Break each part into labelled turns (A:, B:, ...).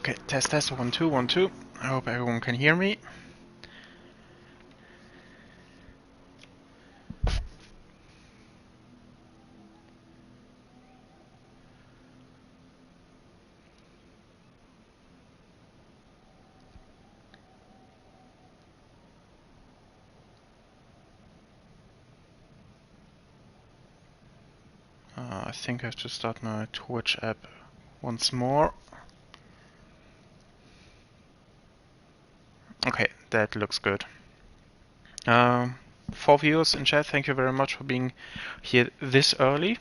A: Okay, test, test, 1, 2, 1, 2. I hope everyone can hear me. I think I have to start my Twitch app once more. Okay, that looks good. 4 viewers in chat, thank you very much for being here this early.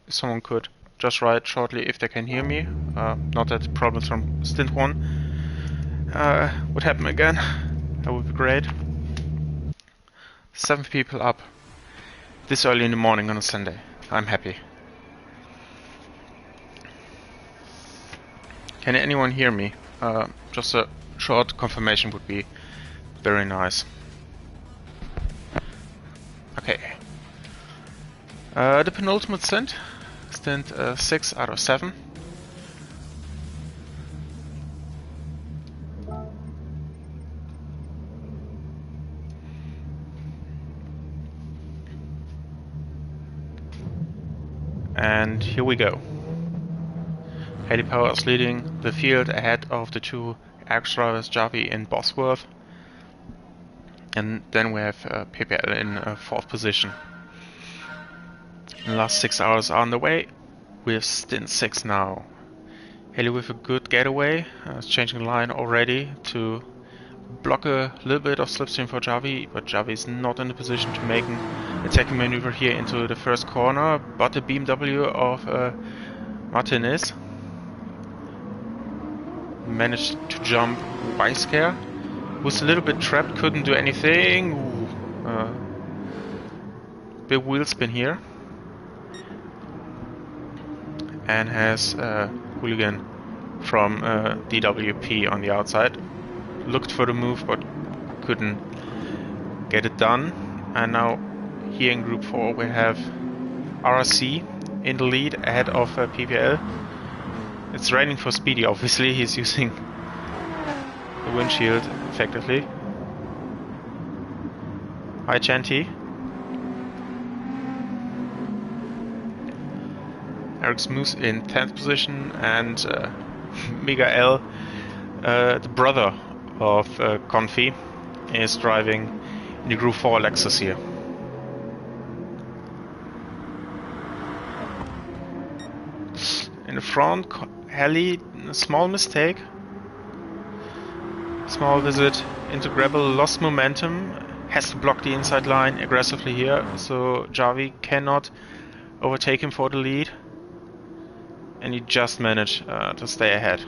A: Someone could just write shortly if they can hear me. Not that problems from Stint 1 would happen again. That would be great. 7 people up this early in the morning on a Sunday. I'm happy. Can anyone hear me? Just a short confirmation would be very nice. Okay. The penultimate stint. Stint 6 out of 7. And here we go. Haley Power is leading the field ahead of the 2 Axe drivers, Javi and Bosworth. And then we have PPL in 4th position. The last 6 hours are on the way. We have Stint 6 now. Haley with a good getaway, changing line already to block a little bit of slipstream for Javi, but Javi is not in a position to make an attacking maneuver here into the first corner, but the BMW of Martin is. Managed to jump Weiscare, was a little bit trapped, couldn't do anything. Big wheel spin here. And has Hooligan from DWP on the outside. Looked for the move but couldn't get it done. And now here in Group 4 we have RC in the lead ahead of PPL. It's raining for Speedy, obviously. He's using the windshield effectively. Hi Chanty. Eric Smooth in 10th position, and Miguel, the brother of Confi, is driving in the Group 4 Lexus here. In the front, Heli, a small mistake. Small visit into gravel, lost momentum, has to block the inside line aggressively here, so Javi cannot overtake him for the lead. And he just managed to stay ahead.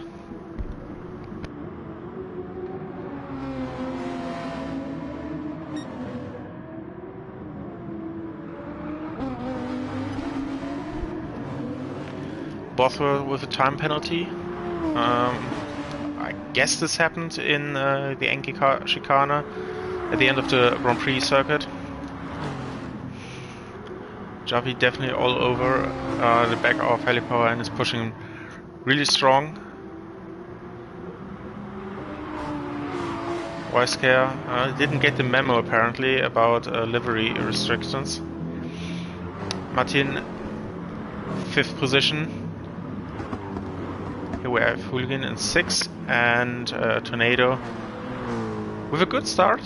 A: Bosworth with a time penalty. I guess this happened in the Enki chicane at the end of the Grand Prix circuit. Javi definitely all over the back of Helipower and is pushing really strong. Weiscare didn't get the memo apparently about livery restrictions. Martin, 5th position. Here we have Hooligan in 6th and Tornado with a good start.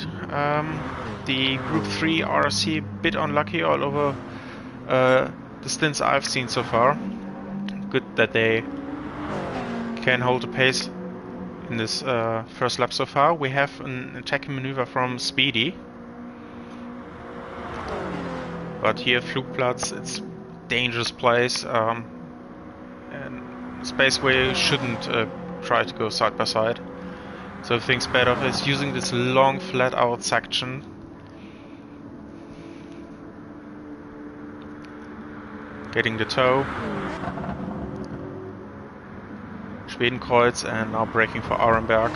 A: The Group 3 RC a bit unlucky all over the stints I've seen so far. Good that they can hold the pace in this first lap so far. We have an attacking maneuver from Speedy. But here Flugplatz, it's a dangerous place. And space where you shouldn't try to go side by side. So things better off is using this long flat out section. Getting the toe. Schwedenkreuz and now braking for Arenberg.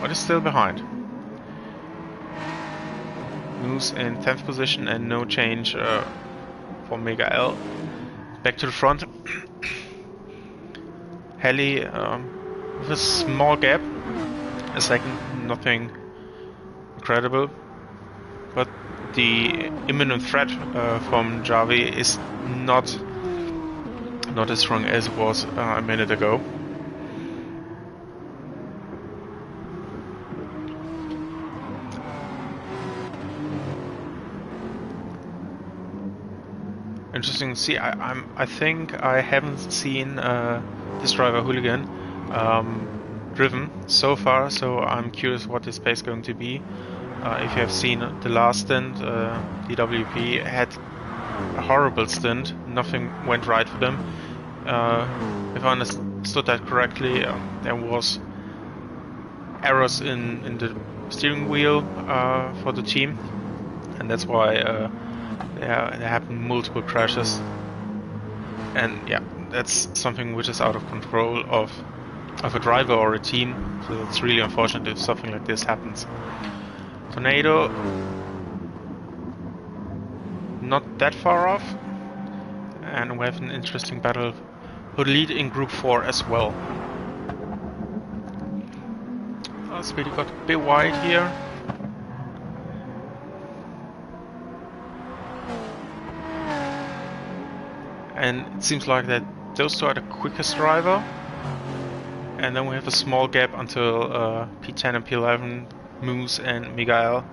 A: But is still behind. Moves in 10th position and no change for Miguel. Back to the front. Heli with a small gap, a second, nothing incredible, but the imminent threat from Javi is not as strong as it was a minute ago. Interesting to see. I think I haven't seen this driver Hooligan driven so far, so I'm curious what his pace is going to be. If you have seen the last stint, DWP had a horrible stint. Nothing went right for them. If I understood that correctly, there was errors in the steering wheel for the team, and that's why there happened multiple crashes. And yeah, that's something which is out of control of a driver or a team, so it's really unfortunate if something like this happens. Tornado, not that far off, and we have an interesting battle for the lead in Group 4 as well. Speedy got a bit wide here. And it seems like that those two are the quickest driver. And then we have a small gap until P10 and P11, Moose and Miguel.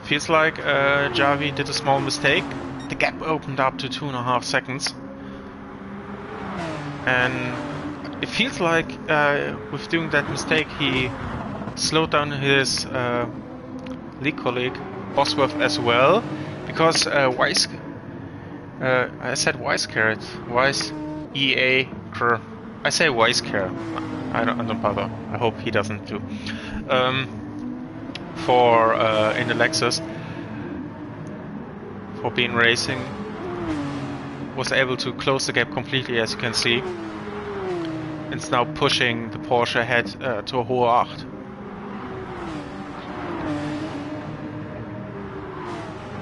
A: Feels like Javi did a small mistake. The gap opened up to 2.5 seconds. And it feels like with doing that mistake he slowed down his league colleague Bosworth as well, because Weiss, I said Weisscare, Weiss EA, I say Weisscare, I don't bother, I hope he doesn't too, for in the Lexus, for being racing, was able to close the gap completely, as you can see. It's now pushing the Porsche ahead to a Hohe 8.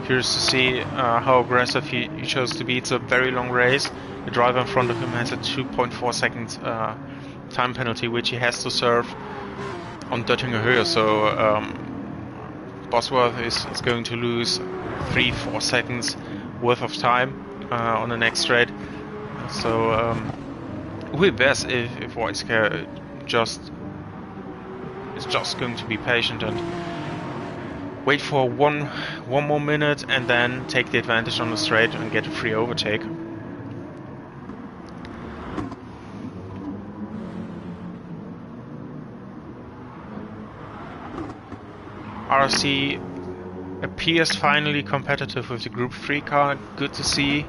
A: Curious to see how aggressive he chose to be. It's a very long race. The driver in front of him has a 2.4 second time penalty, which he has to serve on Döttinger Höhe. So Bosworth is going to lose 3-4 seconds worth of time on the next straight. So it would be best if Weisscare is just going to be patient and wait for one more minute and then take the advantage on the straight and get a free overtake. RC appears finally competitive with the Group 3 car, good to see.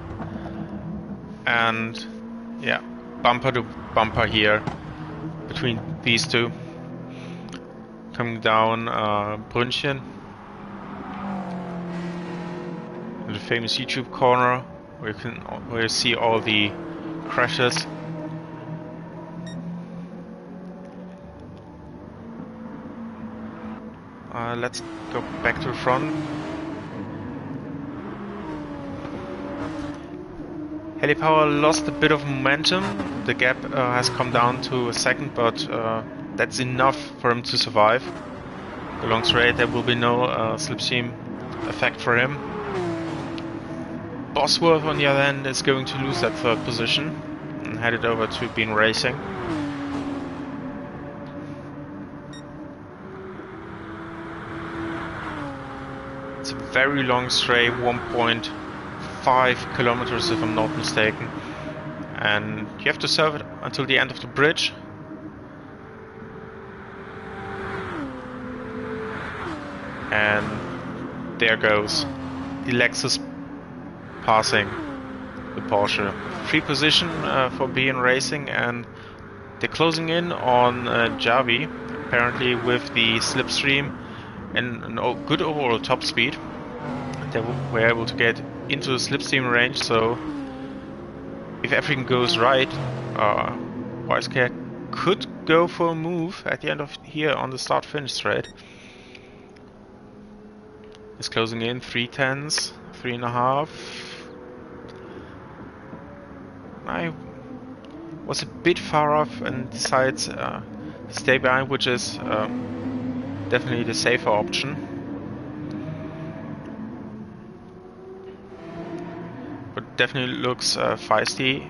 A: And yeah, bumper to bumper here between these two. Coming down Brünnchen, the famous YouTube corner where you see all the crashes. Let's go back to the front. Helipower lost a bit of momentum. The gap has come down to a second, but that's enough for him to survive. The long straight, there will be no slipstream effect for him. Bosworth, on the other hand, is going to lose that third position and headed over to Bean Racing. It's a very long straight, 1.5 kilometers if I'm not mistaken, and you have to serve it until the end of the bridge. And there goes the Lexus passing the Porsche. Free position for Bean Racing, and they're closing in on Javi, apparently with the slipstream and a good overall top speed. They were able to get into the slipstream range, so if everything goes right, Weisscare could go for a move at the end of here on the start-finish straight. is closing in, 3/10, 3.5. I was a bit far off and decided to stay behind, which is definitely the safer option. But definitely looks feisty.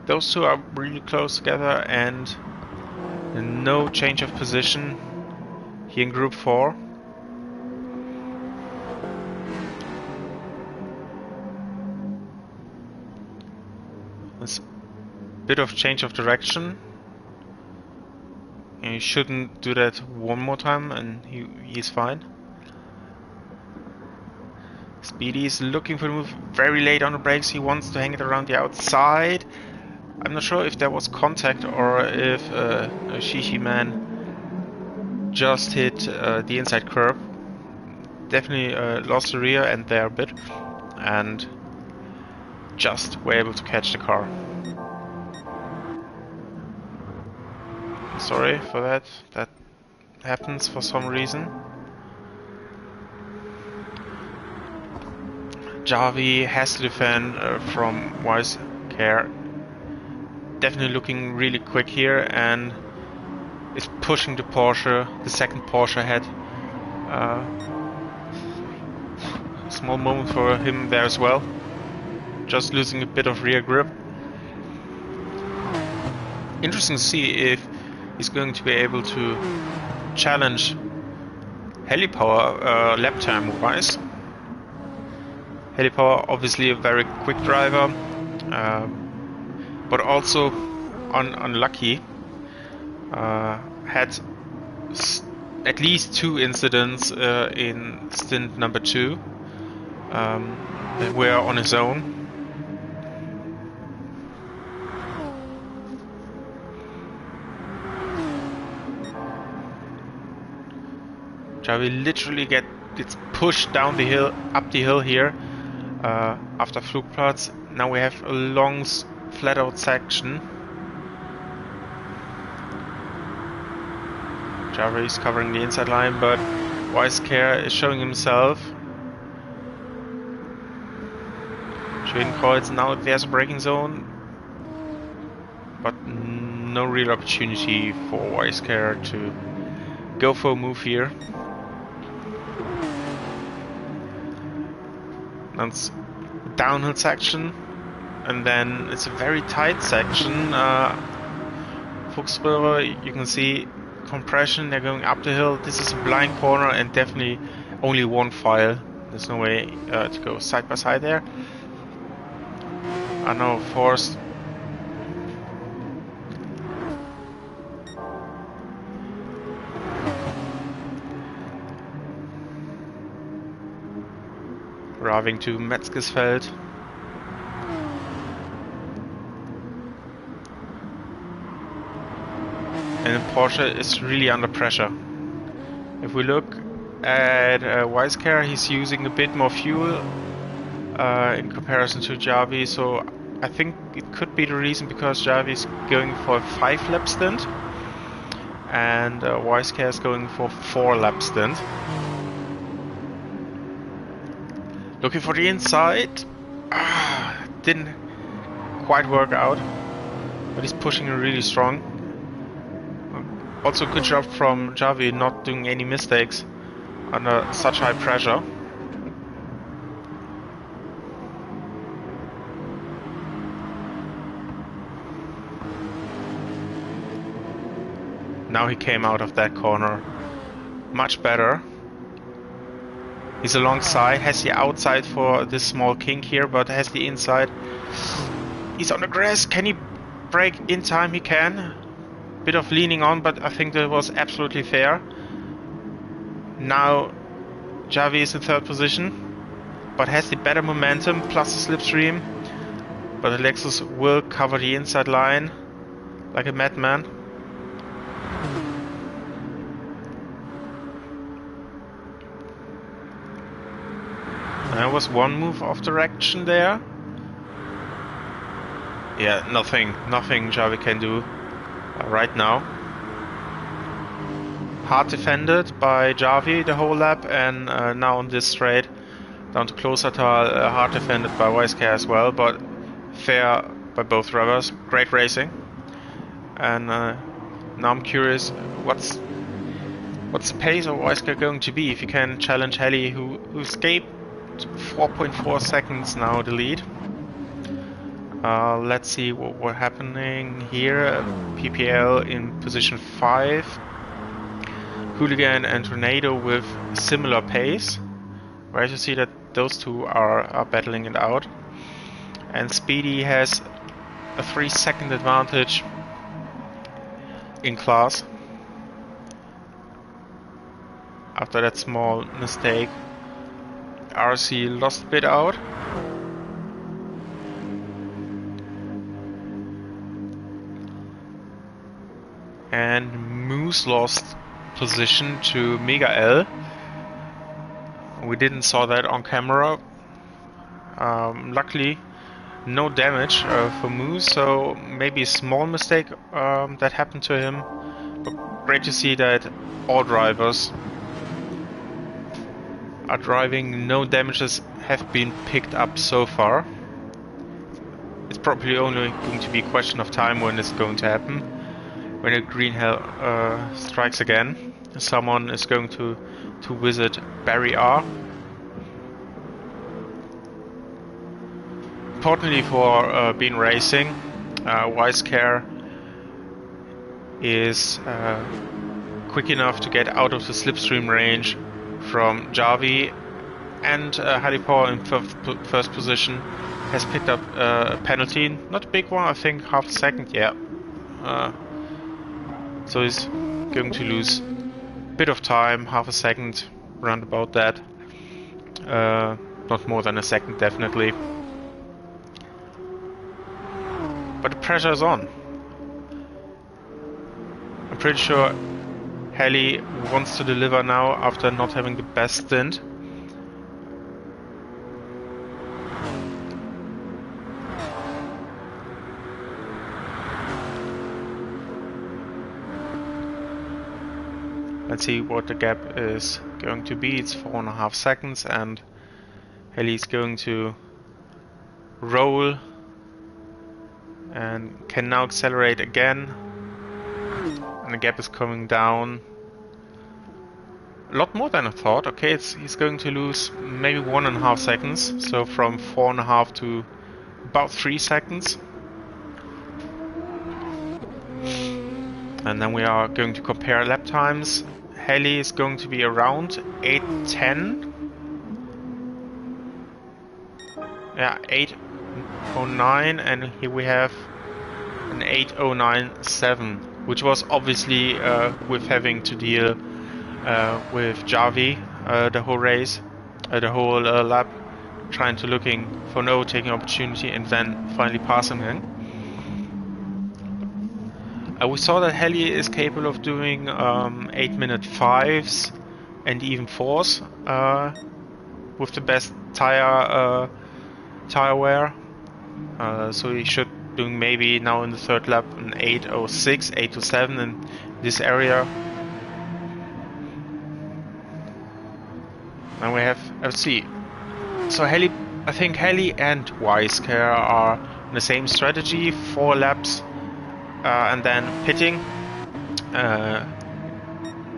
A: Those two are really close together, and no change of position here in Group 4. There's a bit of change of direction. And you shouldn't do that one more time, and he's fine. Speedy is looking for the move very late on the brakes. He wants to hang it around the outside. I'm not sure if there was contact or if a Shishi man just hit the inside curb. Definitely lost the rear end there a bit, and just were able to catch the car. Sorry for that. That happens for some reason. Javi has to defend from Wise Care. Definitely looking really quick here, and is pushing the Porsche, the second Porsche ahead. Small moment for him there as well. Just losing a bit of rear grip. Interesting to see if he's going to be able to challenge Helipower lap time wise. Helipower obviously a very quick driver, but also unlucky. Had at least 2 incidents in stint number 2 that were on his own. Javi literally gets pushed down the hill, up the hill here after Flugplatz. Now we have a long flat out section. Javi is covering the inside line, but Wise Care is showing himself. Schwedenkreuz, now there's a braking zone, but no real opportunity for Wise Care to go for a move here. That's a downhill section, and then it's a very tight section. Fuchsröhre, you can see compression, they're going up the hill. This is a blind corner and definitely only one file. There's no way to go side by side there. I know, forced. Arriving to Metzgesfeld. And Porsche is really under pressure. If we look at Weiscar, he's using a bit more fuel in comparison to Javi, so I think it could be the reason, because Javi is going for a 5-lap stint and Weiscar is going for 4-lap stint. Looking for the inside. Didn't quite work out, but he's pushing really strong. Also good job from Javi not doing any mistakes under such high pressure. Now he came out of that corner much better. He's alongside, has the outside for this small kink here, but has the inside. He's on the grass. Can he brake in time? He can. Bit of leaning on, but I think that was absolutely fair. Now Javi is in 3rd position, but has the better momentum plus the slipstream. But the Lexus will cover the inside line like a madman. There was one move off direction there. Yeah, nothing Javi can do right now. hard defended by Javi the whole lap, and now on this straight down to Klostertal, hard defended by Weissker as well, but fair by both drivers. Great racing. And now I'm curious, what's the pace of Weissker going to be if he can challenge Heli, who escaped 4.4 seconds now the lead. Let's see what's happening here. PPL in position 5. Hooligan and Tornado with similar pace. Right, you see that those two are battling it out. And Speedy has a 3-second advantage in class after that small mistake. RC lost a bit out. And Moose lost position to Mega L. We didn't saw that on camera. Luckily, no damage for Moose, so maybe a small mistake that happened to him. But great to see that all drivers are driving. No damages have been picked up so far. It's probably only going to be a question of time when it's going to happen. When a green hell strikes again, someone is going to visit Barry R. Importantly for being racing, Weissker is quick enough to get out of the slipstream range from Javi, and Halipour in first position has picked up a penalty, not a big one, I think half a second, yeah. So he's going to lose a bit of time, half a second, round about that. Not more than a second, definitely. But the pressure is on. I'm pretty sure Heli wants to deliver now after not having the best stint. Let's see what the gap is going to be. It's 4.5 seconds, and Heli's going to roll and can now accelerate again. And the gap is coming down a lot more than I thought. Okay, he's going to lose maybe 1.5 seconds, so from 4.5 to about 3 seconds. And then we are going to compare lap times. Heli is going to be around 8:10. Yeah, 8:09, and here we have an 8:09.7, which was obviously with having to deal with Javi the whole race, the whole lap, trying to looking for an overtaking opportunity and then finally passing him. We saw that Heli is capable of doing 8-minute 5s and even 4s with the best tire wear. So he should doing maybe now in the third lap an 8:06, 8:07 in this area. And we have FC. So Heli, I think Heli and Weissker are in the same strategy, 4 laps. And then pitting.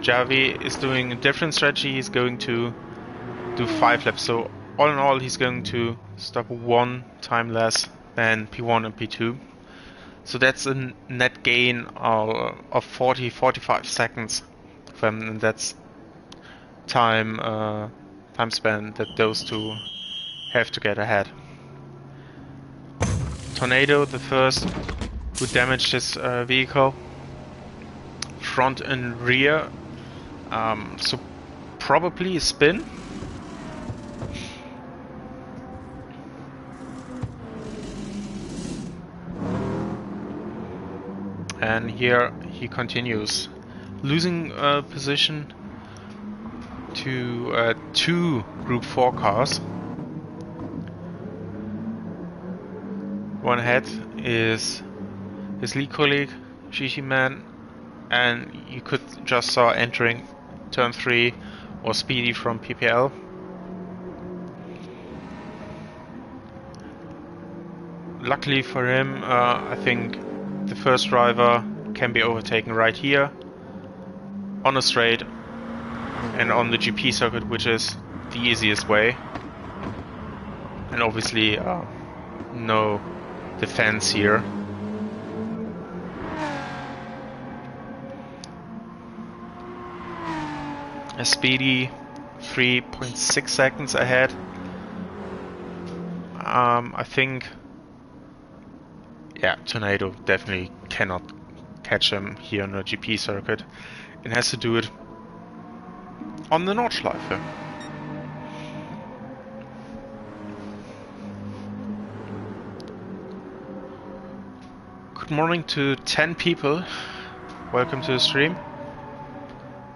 A: Javi is doing a different strategy. He's going to do 5 laps. So all in all, he's going to stop 1 time less than P1 and P2. So that's a net gain of 40-45 seconds. And that's time span that those two have to get ahead. Tornado, the first who damaged his vehicle, front and rear, so probably a spin. And here he continues, losing position to 2 Group 4 cars. One ahead is his lead colleague, Shishi Man, and you could just saw entering turn 3 was Speedy from PPL. Luckily for him, I think the first driver can be overtaken right here on a straight and on the GP circuit, which is the easiest way. And obviously no defense here. A Speedy 3.6 seconds ahead. I think, yeah, Tornado definitely cannot catch him here on the GP circuit and has to do it on the Nordschleife. Good morning to 10 people. Welcome to the stream.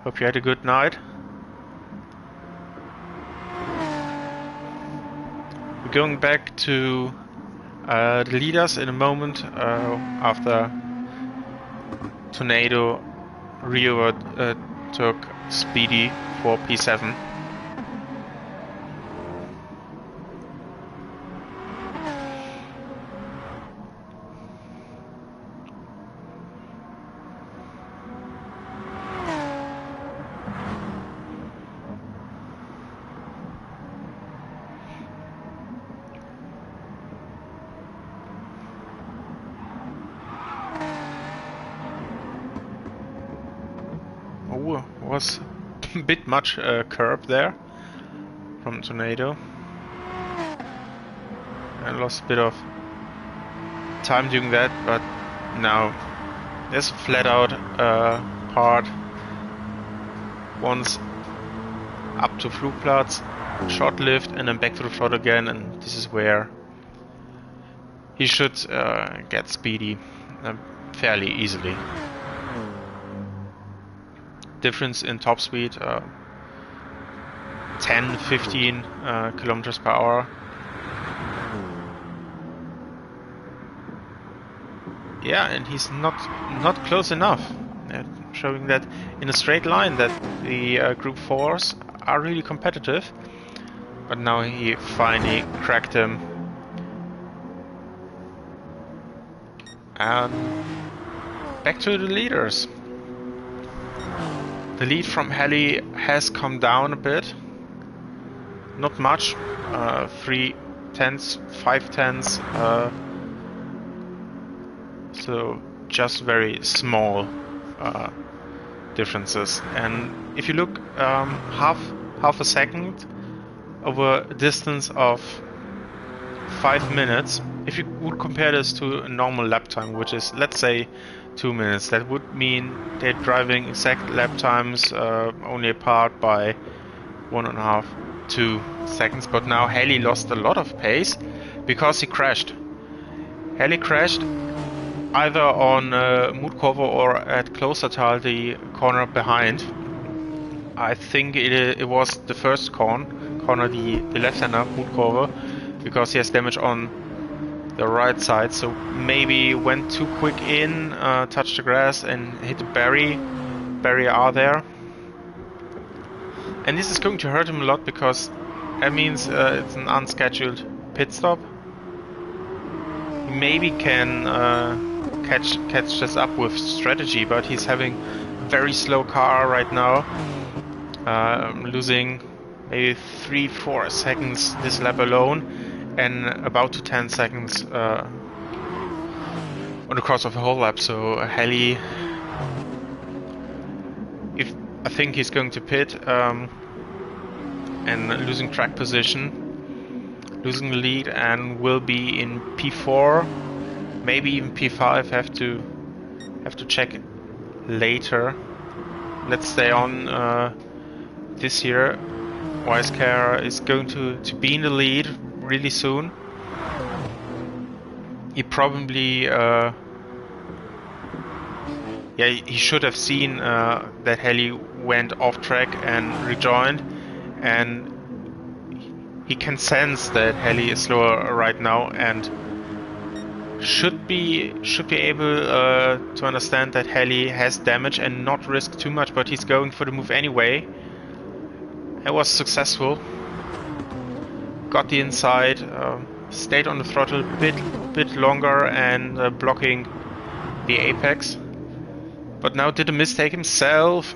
A: Hope you had a good night. We're going back to the leaders in a moment after Tornado took Speedy for P7. Was a bit much curb there from Tornado. I lost a bit of time doing that, but now there's a flat out part once up to Flugplatz, short lift and then back to the throttle again, and this is where he should get Speedy fairly easily. Difference in top speed 10-15 kilometers per hour. Yeah, and he's not close enough, showing that in a straight line that the group 4s are really competitive, but now he finally cracked him. And back to the leaders. The lead from Heli has come down a bit. Not much. 3 tenths, 5 tenths. So just very small differences. And if you look half a second over a distance of 5 minutes, if you would compare this to a normal lap time, which is, let's say, 2 minutes, that would mean they're driving exact lap times only apart by 1.5-2 seconds. But now Heli lost a lot of pace because he crashed. Heli crashed either on Mutkurve or at Klostertal, the corner behind. I think it was the first corner, the left-hander Mutkurve, because he has damage on the right side, so maybe went too quick in, touched the grass and hit the barrier there. And this is going to hurt him a lot because that means it's an unscheduled pit stop. He maybe can catch this up with strategy, but he's having a very slow car right now, losing maybe 3-4 seconds this lap alone, and about to 10 seconds on the course of a whole lap. So Heli, I think he's going to pit and losing track position, losing the lead, and will be in P4, maybe even P5. Have to check it later. Let's stay on this year. Wisecar is going to be in the lead really soon. He probably he should have seen that Heli went off track and rejoined, and he can sense that Heli is slower right now, and should be able to understand that Heli has damage and not risk too much, but he's going for the move anyway. It was successful. Got the inside, stayed on the throttle a bit longer and blocking the apex. But now did a mistake himself.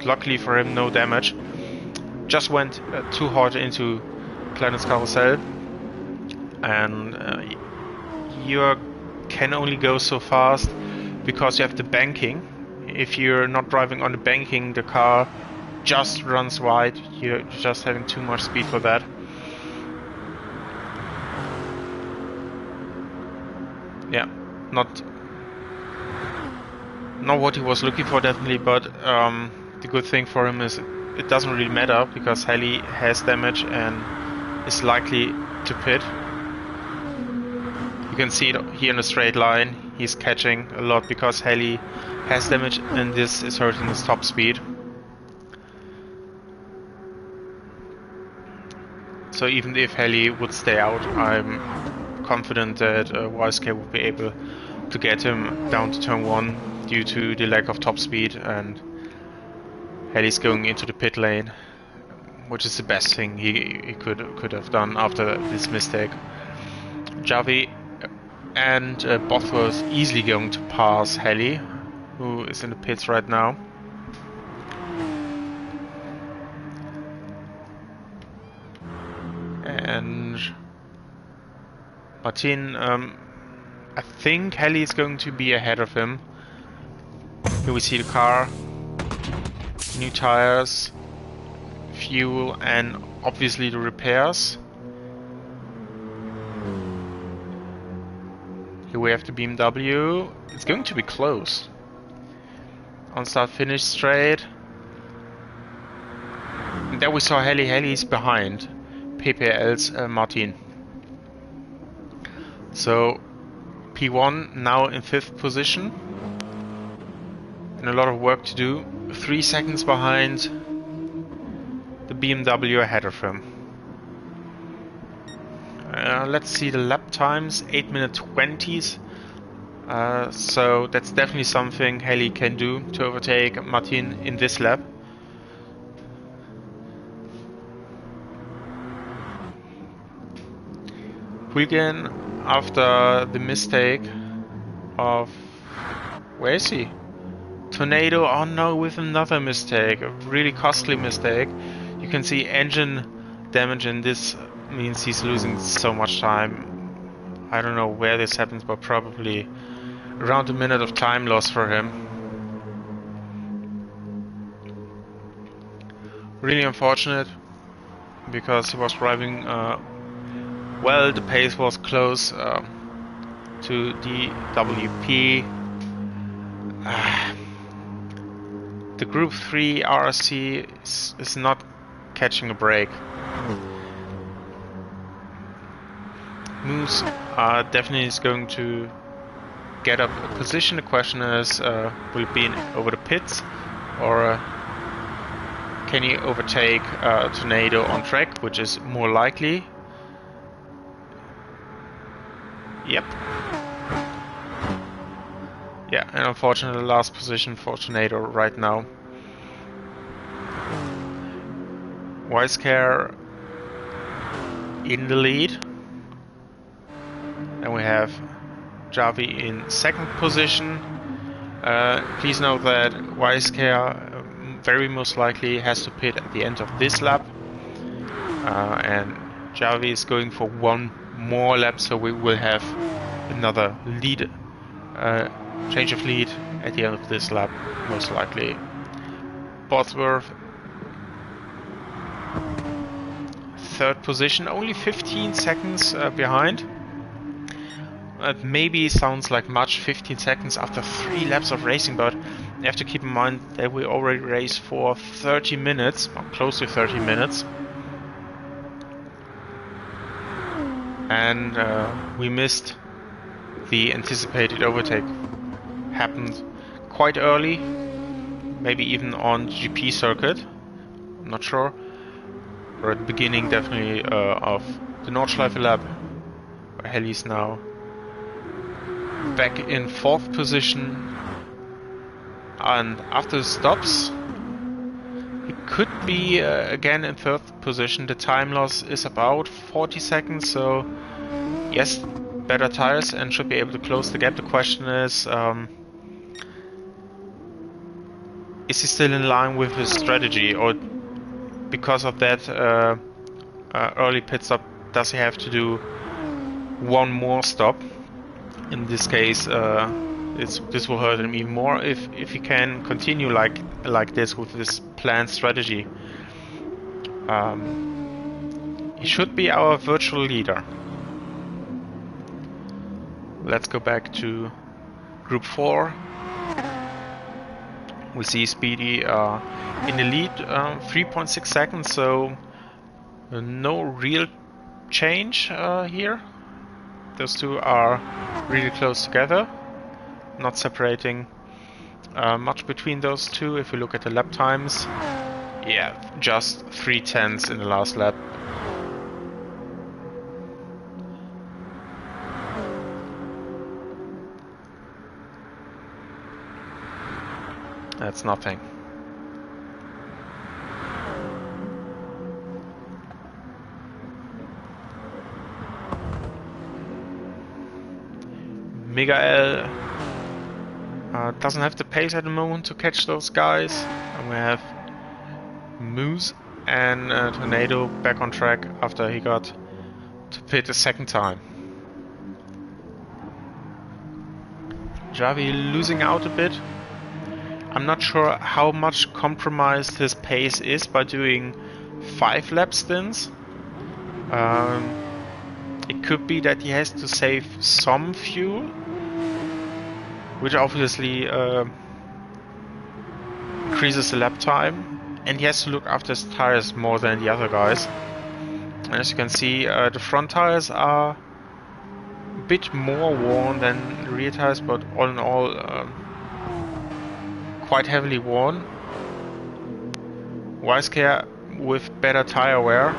A: Luckily for him, no damage. Just went too hard into Clarence Carousel. And you can only go so fast because you have the banking. If you're not driving on the banking, the car just runs wide. You're just having too much speed for that. Yeah, not what he was looking for, definitely, but the good thing for him is it doesn't really matter because Heli has damage and is likely to pit. You can see it here in a straight line. He's catching a lot because Heli has damage and this is hurting his top speed. So even if Heli would stay out, I'm confident that YSK would be able to get him down to turn 1 due to the lack of top speed, and Heli's going into the pit lane, which is the best thing he could have done after this mistake. Javi and Bothworth easily going to pass Heli, who is in the pits right now. And Martin, I think Heli is going to be ahead of him. Here we see the car, new tires, fuel, and obviously the repairs. Here we have the BMW. It's going to be close. On start finish straight. And there we saw Heli. Heli's behind PPL's Martin. So P1 now in 5th position. And a lot of work to do. 3 seconds behind the BMW ahead of him. Let's see the lap times, 8-minute 20s. So that's definitely something Heli can do to overtake Martin in this lap. Huygen, after the mistake of... where is he? Tornado, oh no, with another mistake, a really costly mistake. You can see engine damage, and this means he's losing so much time. I don't know where this happens, but probably around a minute of time loss for him. Really unfortunate, because he was driving well, the pace was close to the WP. The Group 3 RC is not catching a break. Moose definitely is going to get up a position. The question is, will it be over the pits, or can he overtake Tornado on track, which is more likely? Yep. Yeah, and unfortunately last position for Tornado right now. Wisecare in the lead. And we have Javi in 2nd position. Please note that Wisecare very most likely has to pit at the end of this lap. And Javi is going for 1 more lap, so we will have another lead, change of lead at the end of this lap, most likely. Bosworth, 3rd position, only 15 seconds behind. It maybe sounds like much, 15 seconds after 3 laps of racing, but you have to keep in mind that we already raced for 30 minutes, or close to 30 minutes. And we missed the anticipated overtake. Happened quite early, maybe even on GP circuit, I'm not sure, or at the beginning definitely of the Nordschleife lap, where Heli's now back in 4th position, and after the stops he could be again in 3rd position. The time loss is about 40 seconds, so yes, better tires and should be able to close the gap. The question is he still in line with his strategy, or because of that early pit stop, does he have to do one more stop? In this case, this will hurt him even more if he can continue like this with this planned strategy. He should be our virtual leader. Let's go back to Group 4. We see Speedy in the lead, 3.6 seconds, so no real change here. Those two are really close together, not separating much between those two. If we look at the lap times, yeah, just 3/10 in the last lap. That's nothing. Miguel doesn't have the pace at the moment to catch those guys. And we have Moose and Tornado back on track after he got to pit a second time. Javi losing out a bit. I'm not sure how much compromised his pace is by doing 5 lap stints. It could be that he has to save some fuel, which obviously increases the lap time, and he has to look after his tires more than the other guys. And as you can see, the front tires are a bit more worn than the rear tires, but all in all quite heavily worn. Wisecare with better tire wear.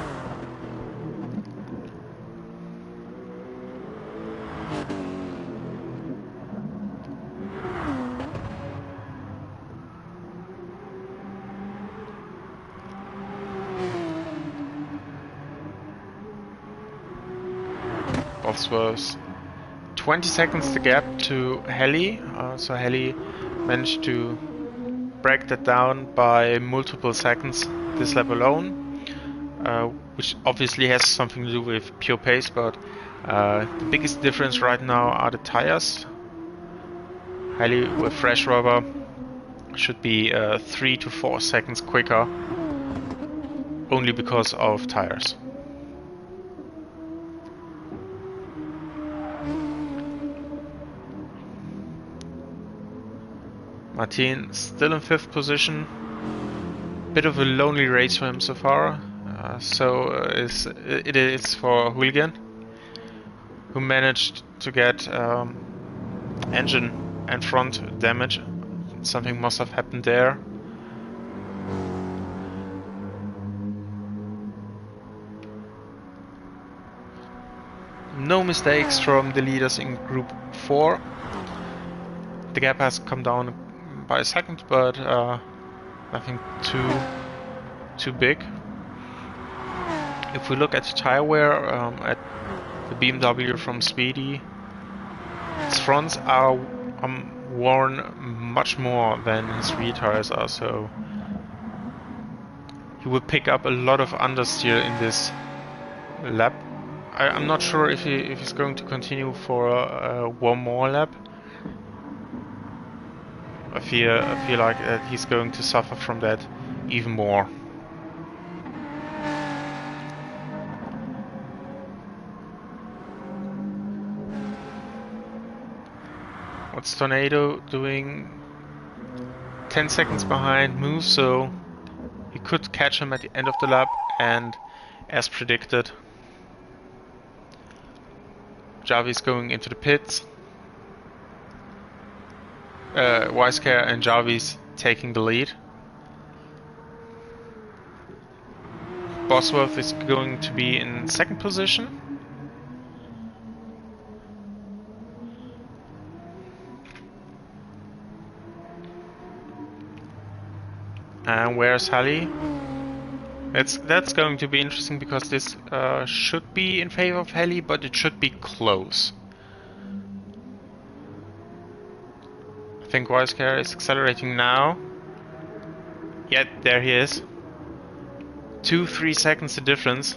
A: Bosworth's 20 seconds the gap to Heli, so Heli managed to break that down by multiple seconds this lap alone, which obviously has something to do with pure pace, but the biggest difference right now are the tires. Heli with fresh rubber should be 3 to 4 seconds quicker, only because of tires. Martin still in 5th position. Bit of a lonely race for him so far. It is for Hooligan, who managed to get engine and front damage. Something must have happened there. No mistakes from the leaders in Group 4. The gap has come down by a second, but nothing too big. If we look at the tire wear at the BMW from Speedy, its fronts are worn much more than his rear tires are, so he will pick up a lot of understeer in this lap. I'm not sure if he's going to continue for one more lap. I feel like he's going to suffer from that even more. What's Tornado doing? 10 seconds behind Moose, so he could catch him at the end of the lap, and as predicted, Javi's going into the pits. Wisecare and Javi's taking the lead. Bosworth is going to be in 2nd position. And where's Halley? That's going to be interesting because this should be in favor of Halley, but it should be close. I think Wisecar is accelerating now. Yeah, there he is. 2-3 seconds the difference.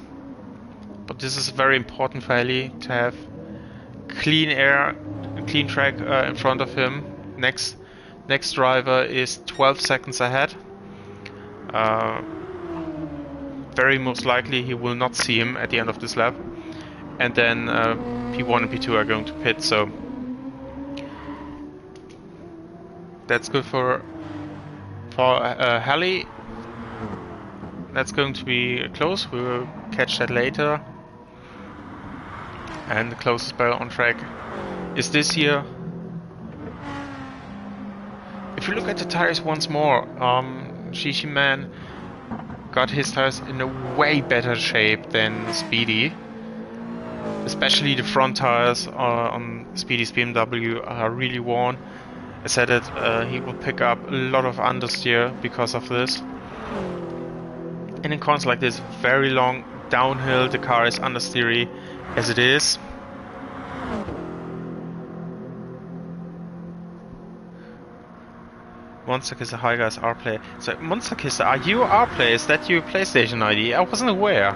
A: But this is very important for Halley to have clean air, clean track in front of him. Next driver is 12 seconds ahead. Very most likely he will not see him at the end of this lap. And then P1 and P2 are going to pit, so that's good for Halley. That's going to be close, we will catch that later. And the closest barrel on track is this here. If you look at the tires once more, Shishi Man got his tires in a way better shape than Speedy. Especially the front tires on Speedy's BMW are really worn. I said that he will pick up a lot of understeer because of this. And in corners like this, very long downhill, the car is understeery as it is. Monster Kisser, hi guys, R-Play. So, Monster Kisser, are you R-Play? Is that your PlayStation ID? I wasn't aware.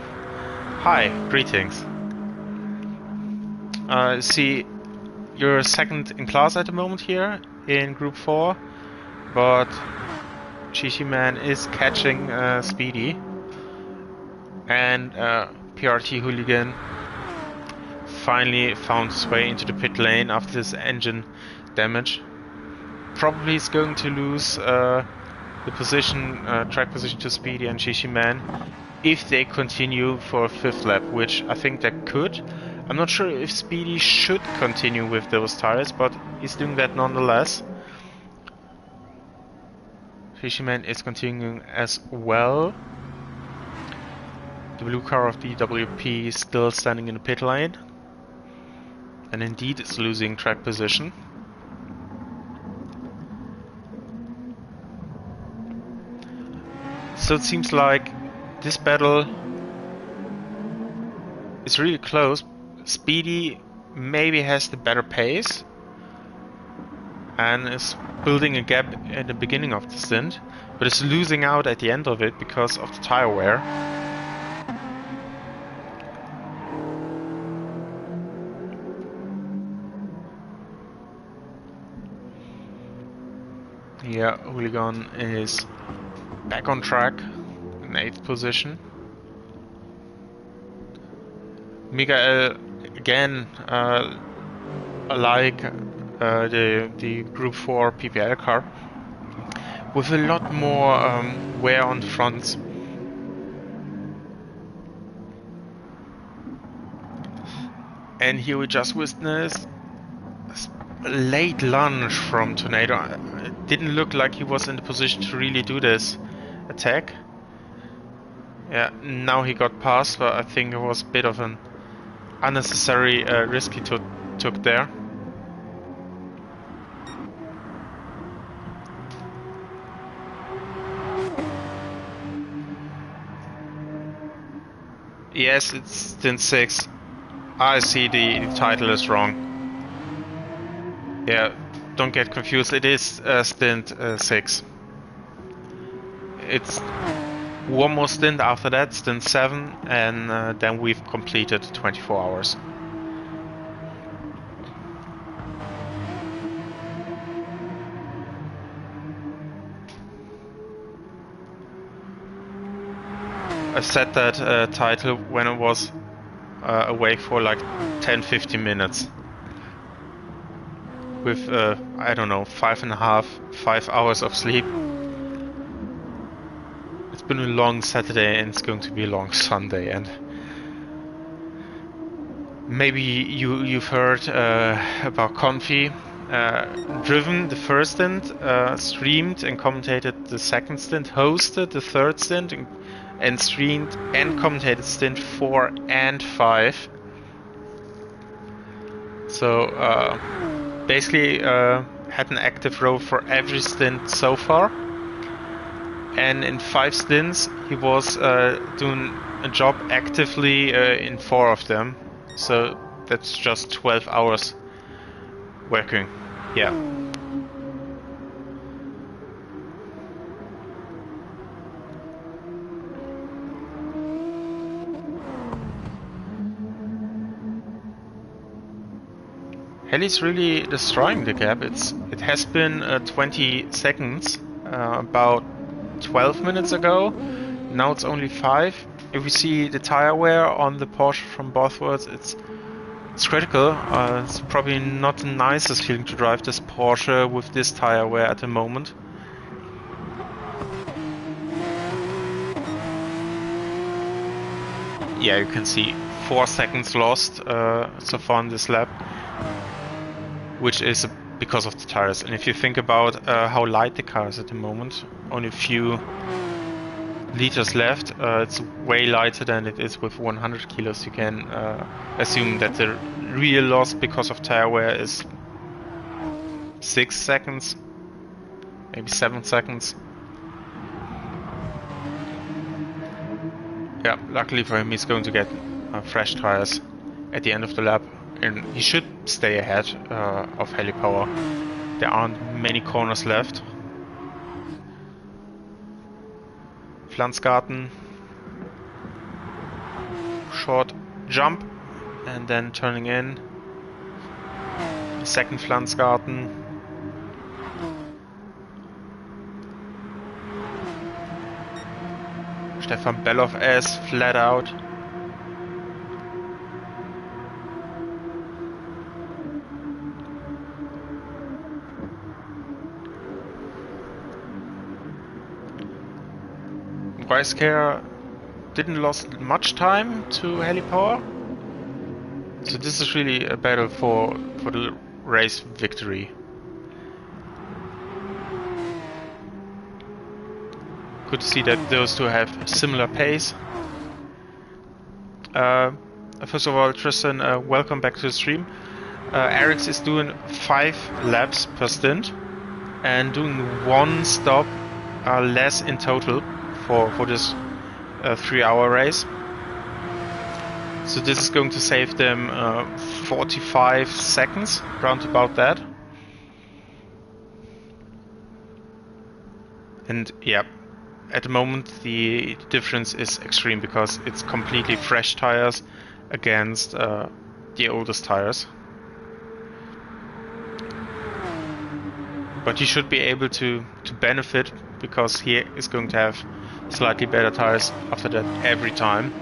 A: Hi, greetings. See, you're second in class at the moment here in Group 4, but Shishi Man is catching Speedy. And PRT Hooligan finally found his way into the pit lane after this engine damage. Probably is going to lose the position, track position to Speedy and Shishi Man if they continue for a 5th lap, which I think they could. I'm not sure if Speedy should continue with those tires, but he's doing that nonetheless. Shishi Man is continuing as well. The blue car of DWP is still standing in the pit lane, and indeed it's losing track position. So it seems like this battle is really close. Speedy maybe has the better pace and is building a gap at the beginning of the stint, but is losing out at the end of it because of the tire wear. Yeah, Hooligan is back on track in 8th position. Mikael again, like the Group 4 PPL car, with a lot more wear on the fronts. And here we just witnessed a late lunge from Tornado. It didn't look like he was in the position to really do this attack. Yeah, now he got past, but I think it was a bit of an unnecessary risk he took there. Yes, it's Stint 6. I see the title is wrong. Yeah, don't get confused, it is Stint 6. It's one more stint after that, Stint 7, and then we've completed 24 hours. I set that title when I was awake for like 10-15 minutes. With, I don't know, 5 hours of sleep. It's been a long Saturday and it's going to be a long Sunday, and maybe you've heard about Confi. Driven the first stint, streamed and commentated the second stint, hosted the third stint, and streamed and commentated stint 4 and 5. So basically had an active role for every stint so far. and in 5 stints he was doing a job actively in 4 of them. So that's just 12 hours working. Yeah. Heli's really destroying the gap. It has been 20 seconds about 12 minutes ago. Now it's only 5. If we see the tire wear on the Porsche from Bosworth, it's critical. It's probably not the nicest feeling to drive this Porsche with this tire wear at the moment. Yeah, you can see 4 seconds lost so far on this lap, which is because of the tires. And if you think about how light the car is at the moment, only a few liters left, it's way lighter than it is with 100 kilos. You can assume that the real loss because of tire wear is 6 seconds, maybe 7 seconds. Yeah, luckily for him, he's going to get fresh tires at the end of the lap, and he should stay ahead of Helipower. There aren't many corners left. Pflanzgarten, short jump, and then turning in. Second Pflanzgarten. Stefan Belloff as flat out. Weisskar didn't lost much time to Helipower. So this is really a battle for the race victory. Good to see that those two have similar pace. First of all, Tristan, welcome back to the stream. Eric's is doing 5 laps per stint and doing 1 stop less in total for this 3-hour race. So this is going to save them 45 seconds, round about that. And yeah, at the moment the difference is extreme because it's completely fresh tires against the oldest tires. But he should be able to benefit because he is going to have slightly better tires after that every time.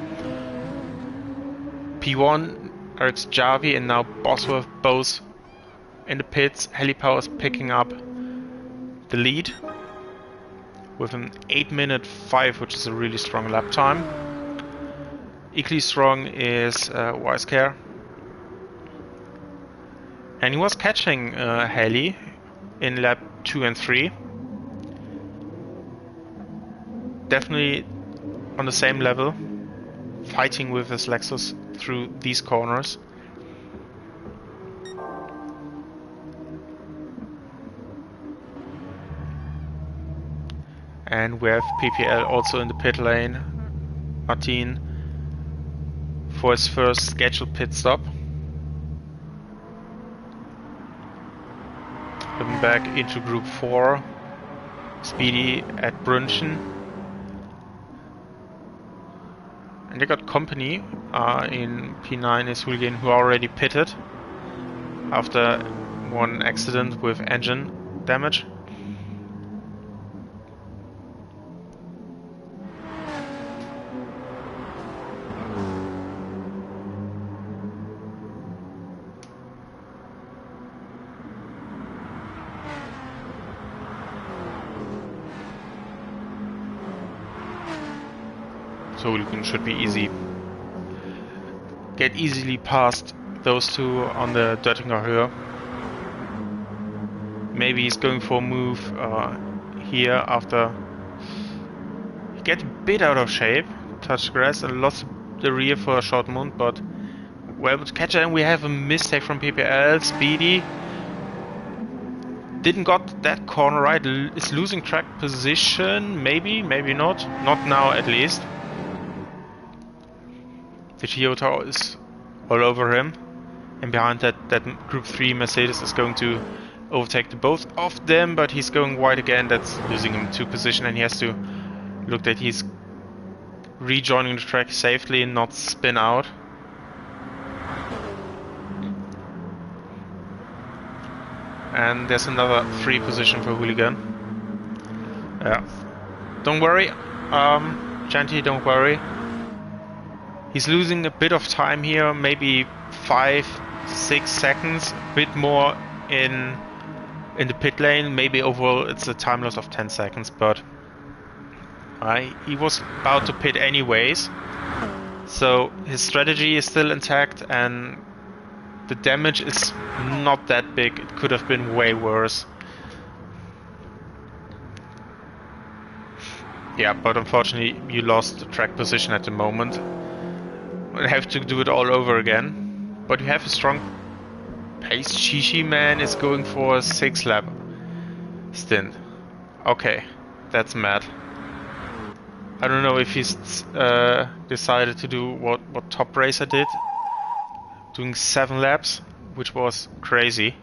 A: P1, Alex Jarvi and now Bosworth both in the pits. Helipower is picking up the lead with an 8-minute 5, which is a really strong lap time. Equally strong is Weisskar. And he was catching Heli in lap 2 and 3. Definitely on the same level, fighting with his Lexus through these corners. And we have PPL also in the pit lane. Martin for his first scheduled pit stop. Coming back into Group 4. Speedy at Brünchen. And they got company in P9 is Hulgen, who already pitted after one accident with engine damage. So Hulgen should be easy. Get easily past those two on the Döttinger Höhe. Maybe he's going for a move here after he get a bit out of shape, touched grass and lost the rear for a short moment, but we're able to catch it, and we have a mistake from PPL. Speedy Didn't got that corner right. Is losing track position. Maybe, maybe not. Not now, at least. The Toyota is all over him. And behind that Group 3 Mercedes is going to overtake the both of them. But he's going wide again. That's losing him 2 position. And he has to look that he's rejoining the track safely and not spin out. And there's another 3 position for Hooligan. Yeah. Don't worry, Janty, don't worry. He's losing a bit of time here, maybe 5-6 seconds, a bit more in the pit lane. Maybe overall it's a time loss of 10 seconds, but he was about to pit anyways. So his strategy is still intact and the damage is not that big. It could have been way worse. Yeah, but unfortunately you lost the track position at the moment. We'll have to do it all over again. But you have a strong pace. Shishi Man is going for a 6-lap stint. Okay, that's mad. I don't know if he's decided to do what Top Racer did. Doing 7 laps, which was crazy.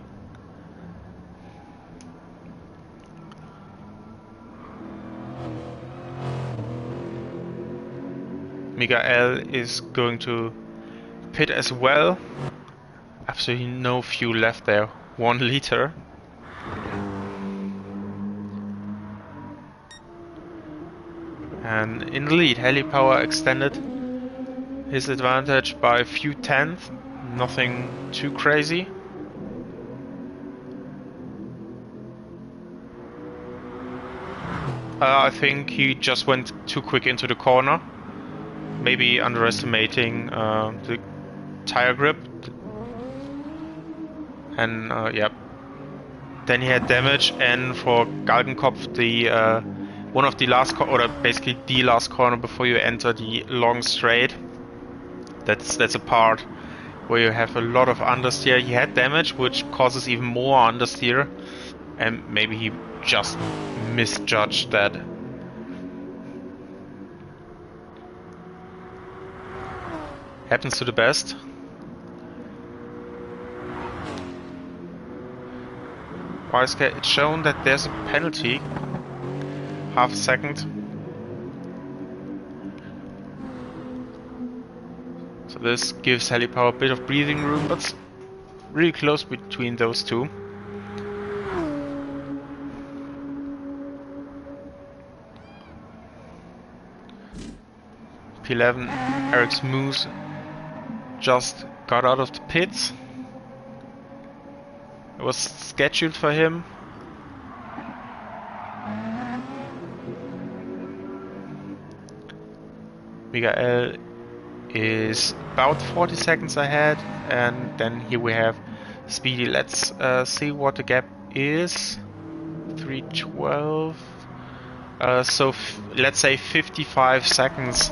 A: Miguel is going to pit as well. Absolutely no fuel left there. 1 liter. And in the lead, Heli Power extended his advantage by a few tenths. Nothing too crazy. I think he just went too quick into the corner. Maybe underestimating the tire grip. And yeah. Then he had damage, and for Galgenkopf, the one of the last or basically the last corner before you enter the long straight. That's a part where you have a lot of understeer. He had damage, which causes even more understeer, and maybe he just misjudged that. Happens to the best. Wisecat, it's shown that there's a penalty. Half a second. So this gives Heli Power a bit of breathing room, but it's really close between those two. P11, Eric Smooth just got out of the pits. It was scheduled for him. Miguel is about 40 seconds ahead, and then here we have Speedy. Let's see what the gap is. 3:12. So let's say 55 seconds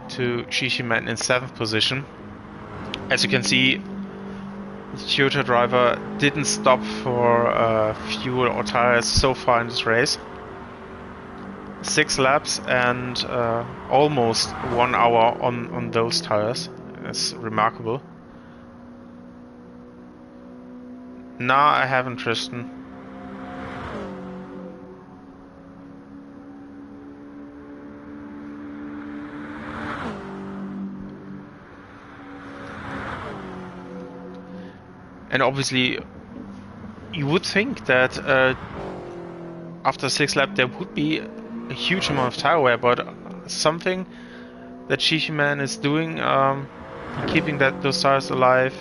A: to Shishiman in 7th position. As you can see, the Toyota driver didn't stop for fuel or tires so far in this race. 6 laps and almost 1 hour on those tires. That's remarkable. Now I haven't, Tristan. And obviously, you would think that after 6 laps there would be a huge amount of tire wear, but something that Shishiman is doing, keeping those tires alive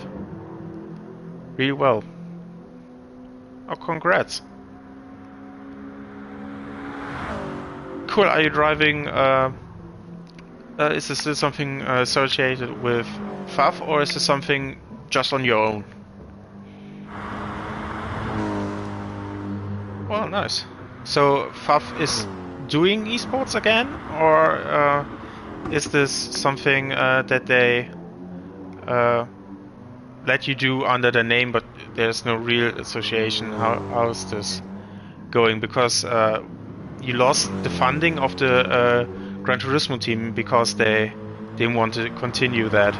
A: really well. Oh, congrats! Cool. Are you driving? Is this something associated with FAF, or is this something just on your own? Well, nice. So FAF is doing esports again, or is this something that they let you do under the name, but there's no real association. How is this going? Because you lost the funding of the Gran Turismo team because they didn't want to continue that.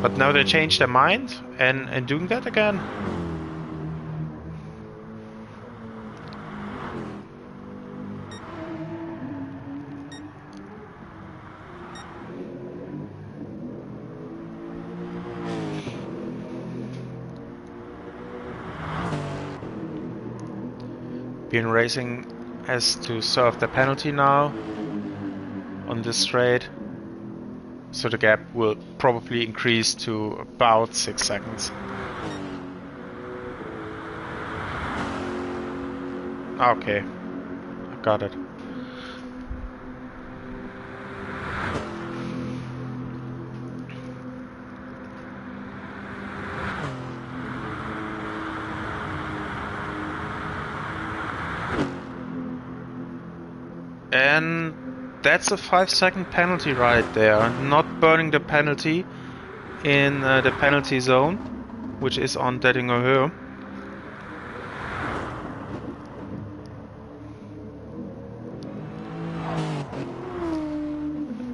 A: But now they changed their mind and doing that again. Being Racing has to serve the penalty now on this straight, so the gap will probably increase to about 6 seconds. Okay, I got it. And that's a 5-second penalty right there. Not burning the penalty in the penalty zone, which is on Dettinger Höhe.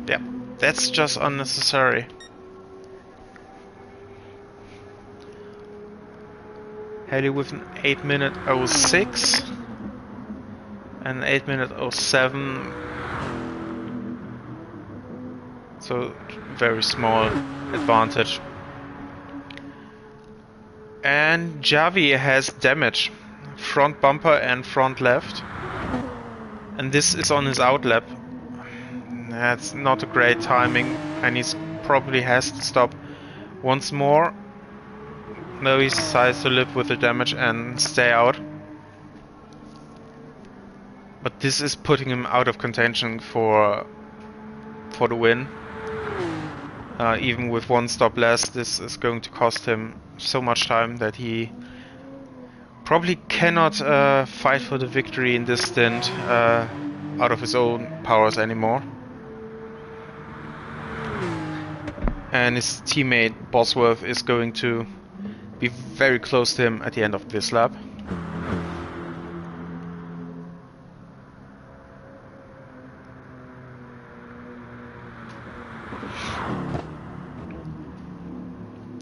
A: Yeah, that's just unnecessary. Haley with an 8-minute 06 and 8-minute 07. So very small advantage. And Javi has damage, front bumper and front left, and this is on his outlap. That's not a great timing, and he probably has to stop once more. No, he decides to live with the damage and stay out. But this is putting him out of contention for the win. Even with one stop less, this is going to cost him so much time that he probably cannot fight for the victory in this stint out of his own powers anymore. And his teammate Bosworth is going to be very close to him at the end of this lap.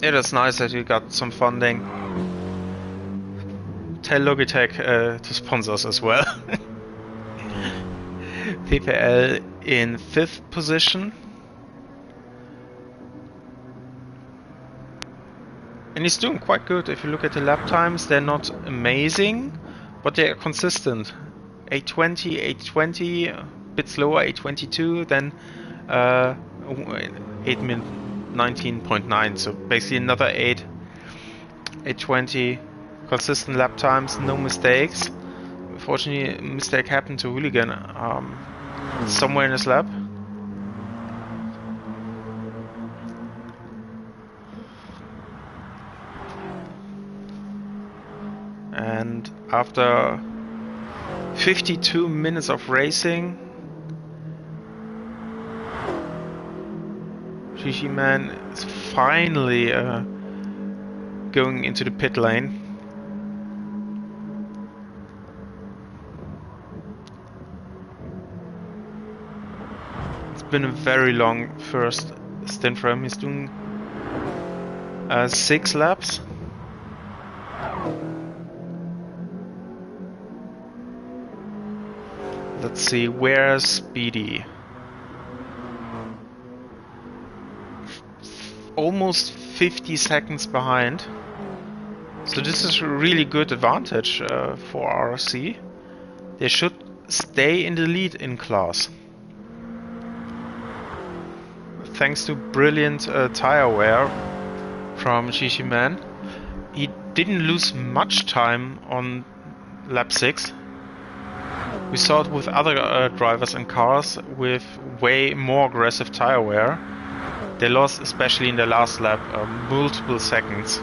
A: It is nice that you got some funding. Tell Logitech to sponsor us as well. PPL in 5th position. And he's doing quite good. If you look at the lap times, they're not amazing, but they are consistent. 820, 820, a bit slower, 822, then 8-minute 19.9, so basically another 820 consistent lap times, no mistakes. Unfortunately, a mistake happened to Hooligan somewhere in his lap. And after 52 minutes of racing, Shishi Man is finally going into the pit lane. It's been a very long first stint for him. He's doing 6 laps. Let's see, where's Speedy? Almost 50 seconds behind. So this is a really good advantage for RC. They should stay in the lead in class. Thanks to brilliant tire wear from Shishi Man. He didn't lose much time on lap 6. We saw it with other drivers and cars with way more aggressive tire wear. They lost, especially in the last lap, multiple seconds.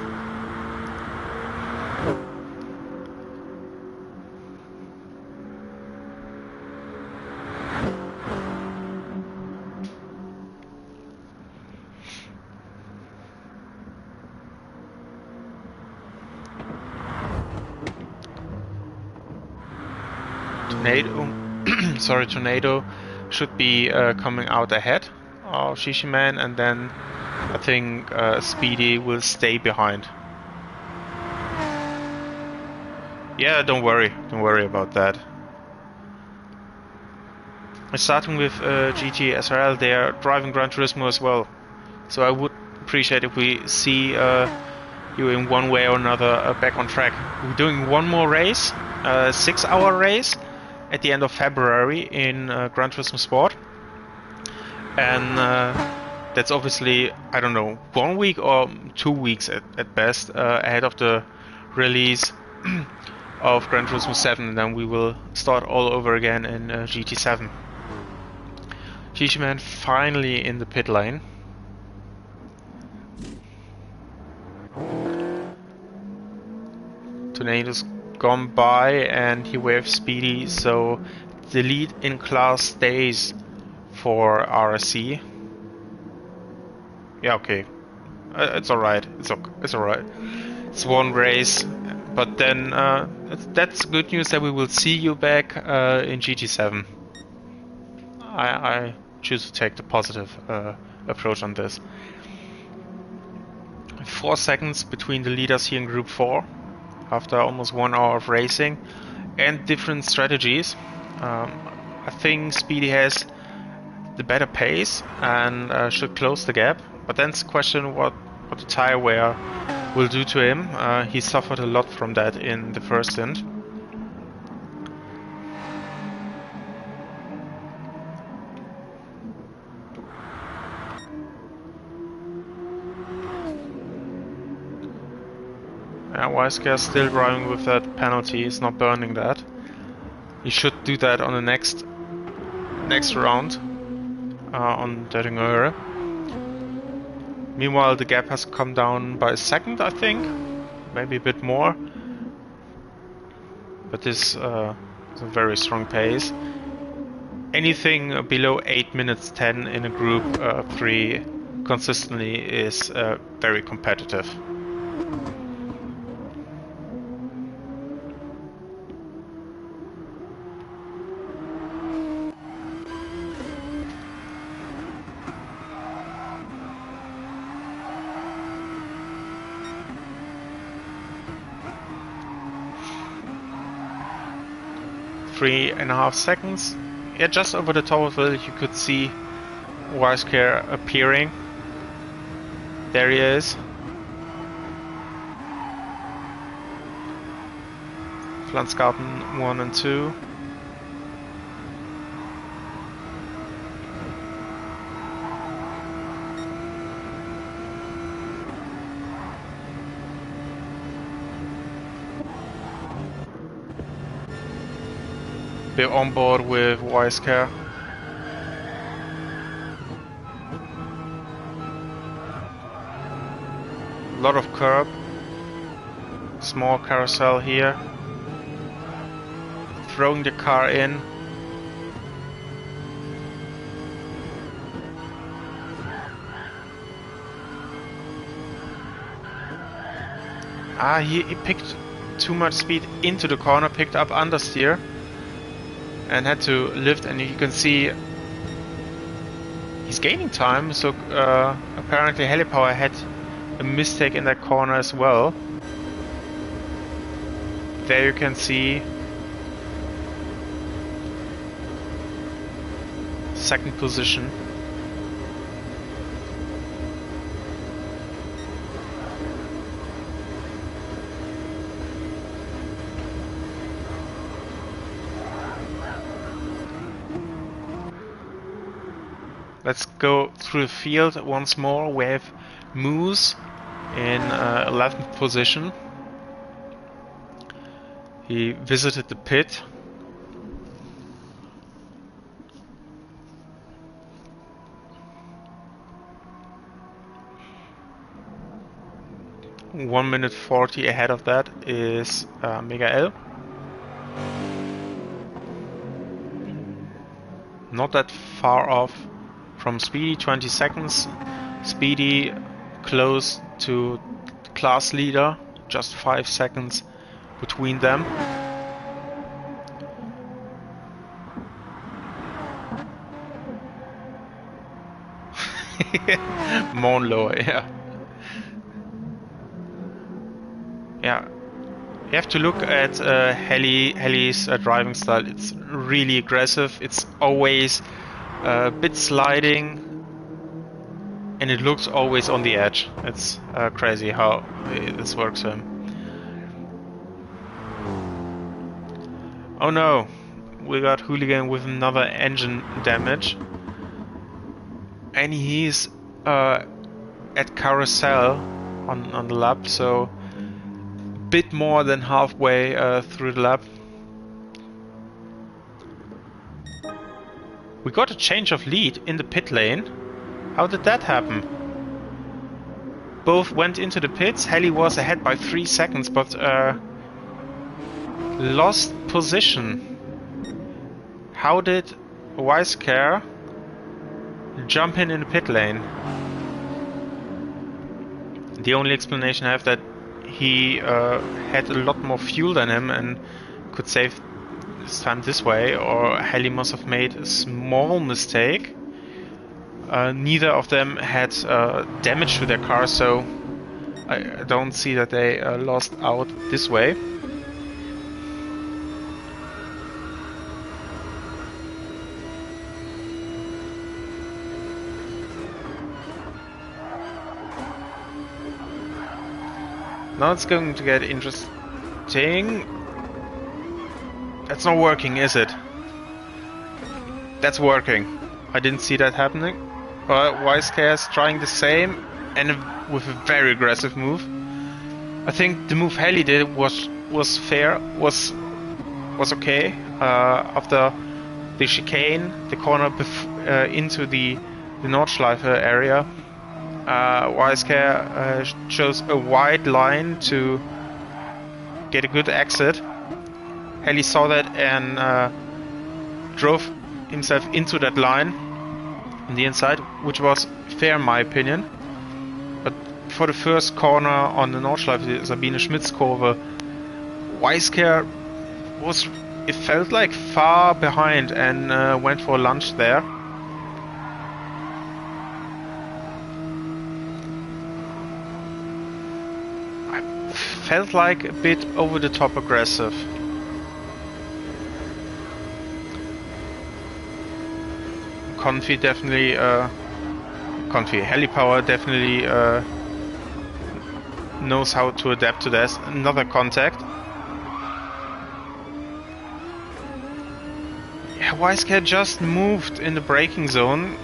A: Tornado, sorry, Tornado should be coming out ahead of Shishiman, and then I think Speedy will stay behind. Yeah, don't worry about that. Starting with GT SRL, they are driving Gran Turismo as well, so I would appreciate if we see you in one way or another back on track. We're doing one more race, a 6-hour race at the end of February in Gran Turismo Sport, and that's obviously, I don't know, 1 week or 2 weeks at best ahead of the release of Gran Turismo 7, and then we will start all over again in GT7. Shishiman finally in the pit lane. Tornado's gone by and he waves Speedy, so the lead in class stays for RSC. Yeah, okay. It's alright. It's alright. It's one race, but then that's good news that we will see you back in GT7. I choose to take the positive approach on this. 4 seconds between the leaders here in Group 4 after almost 1 hour of racing and different strategies. I think Speedy has the better pace and should close the gap, but then it's a question what the tire wear will do to him. He suffered a lot from that in the first stint. Weisger still driving with that penalty, he's not burning that. He should do that on the next round on Döttinger. Meanwhile, the gap has come down by a second, I think, maybe a bit more. But this is a very strong pace. Anything below 8 minutes 10 in a Group 3 consistently is very competitive. Three and a half seconds. Yeah, just over the top of it you could see Weisger appearing. There he is. Flansgarten 1 and 2. Be on board with Weisger. A lot of curb. Small carousel here. Throwing the car in. He picked too much speed into the corner, picked up understeer and had to lift, and you can see he's gaining time, so apparently Helipower had a mistake in that corner as well. There you can see second position. Let's go through the field once more. We have Moose in 11th position. He visited the pit. One minute 40 ahead of that is Miguel. Not that far off from Speedy, 20 seconds. Speedy close to class leader, just 5 seconds between them. More lower, yeah. Yeah. You have to look at Heli's driving style. It's really aggressive. It's always a bit sliding, and it looks always on the edge. It's crazy how this works for him. Oh no, we got Hooligan with another engine damage, and he's at carousel on the lap, so bit more than halfway through the lap. We got a change of lead in the pit lane. How did that happen? Both went into the pits. Heli was ahead by 3 seconds, but lost position. How did Wisecare jump in the pit lane? The only explanation I have that he had a lot more fuel than him and could save his time this way, or Heli must have made a small mistake. Neither of them had damage to their car, so I don't see that they lost out this way. Now it's going to get interesting. That's not working, is it? That's working. I didn't see that happening. Wisecare is trying the same, and with a very aggressive move. I think the move Heli did was fair, was okay. After the chicane, the corner into the Nordschleife area, Wisecare chose a wide line to get a good exit. Heli saw that and drove himself into that line on the inside, which was fair in my opinion. But for the first corner on the Nordschleife, the Sabine Schmitz-Kurve, Wisecare was, it felt like, far behind and went for lunch there. Felt like a bit over the top aggressive. Helipower definitely knows how to adapt to this. Another contact. Yeah, Wisecare just moved in the braking zone.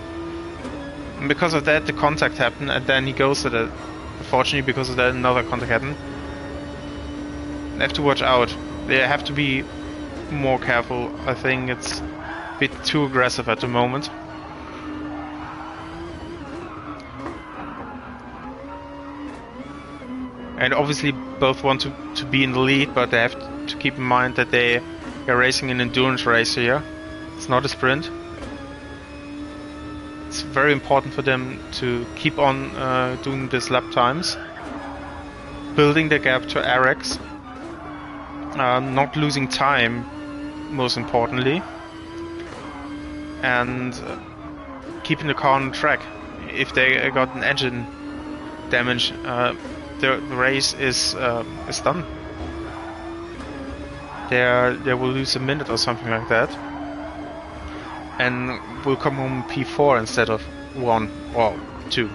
A: And because of that, the contact happened, and then he goes to the. Unfortunately, because of that, another contact happened. They have to watch out. They have to be more careful. I think it's a bit too aggressive at the moment. And obviously both want to be in the lead, but they have to keep in mind that they are racing an endurance race here. It's not a sprint. It's very important for them to keep on doing these lap times, building the gap to RX, not losing time, most importantly, and keeping the car on track. If they got an engine damage, the race is done. They will lose a minute or something like that, and will come home P4 instead of 1 or 2.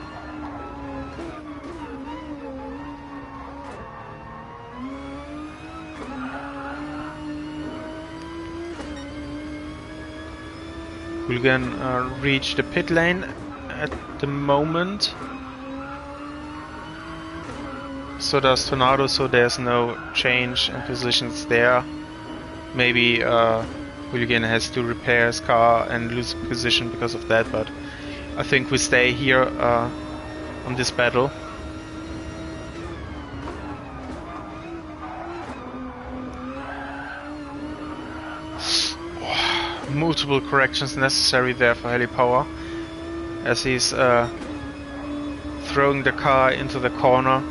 A: We'll again reach the pit lane at the moment. So does Tornado, so there's no change in positions there. Maybe Hooligan has to repair his car and lose position because of that, but I think we stay here on this battle. Multiple corrections necessary there for Helipower, as he's throwing the car into the corner.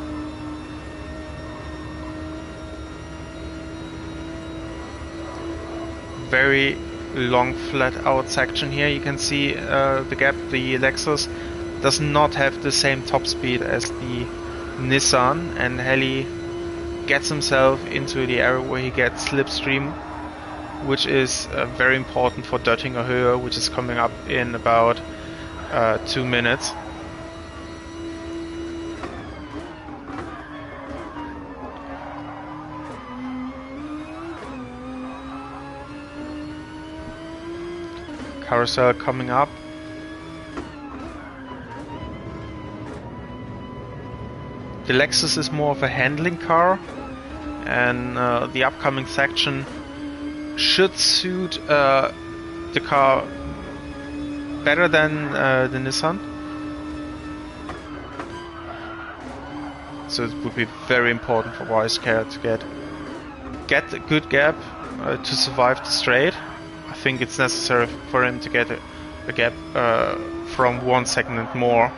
A: Very long flat out section here. You can see the gap the Lexus does not have the same top speed as the Nissan, and Heli gets himself into the area where he gets slipstream, which is very important for Döttinger Höhe, which is coming up in about 2 minutes. Carousel coming up. The Lexus is more of a handling car, and the upcoming section should suit the car better than the Nissan. So it would be very important for Wisecar to get a good gap to survive the straight. I think it's necessary for him to get a gap from 1 second and more.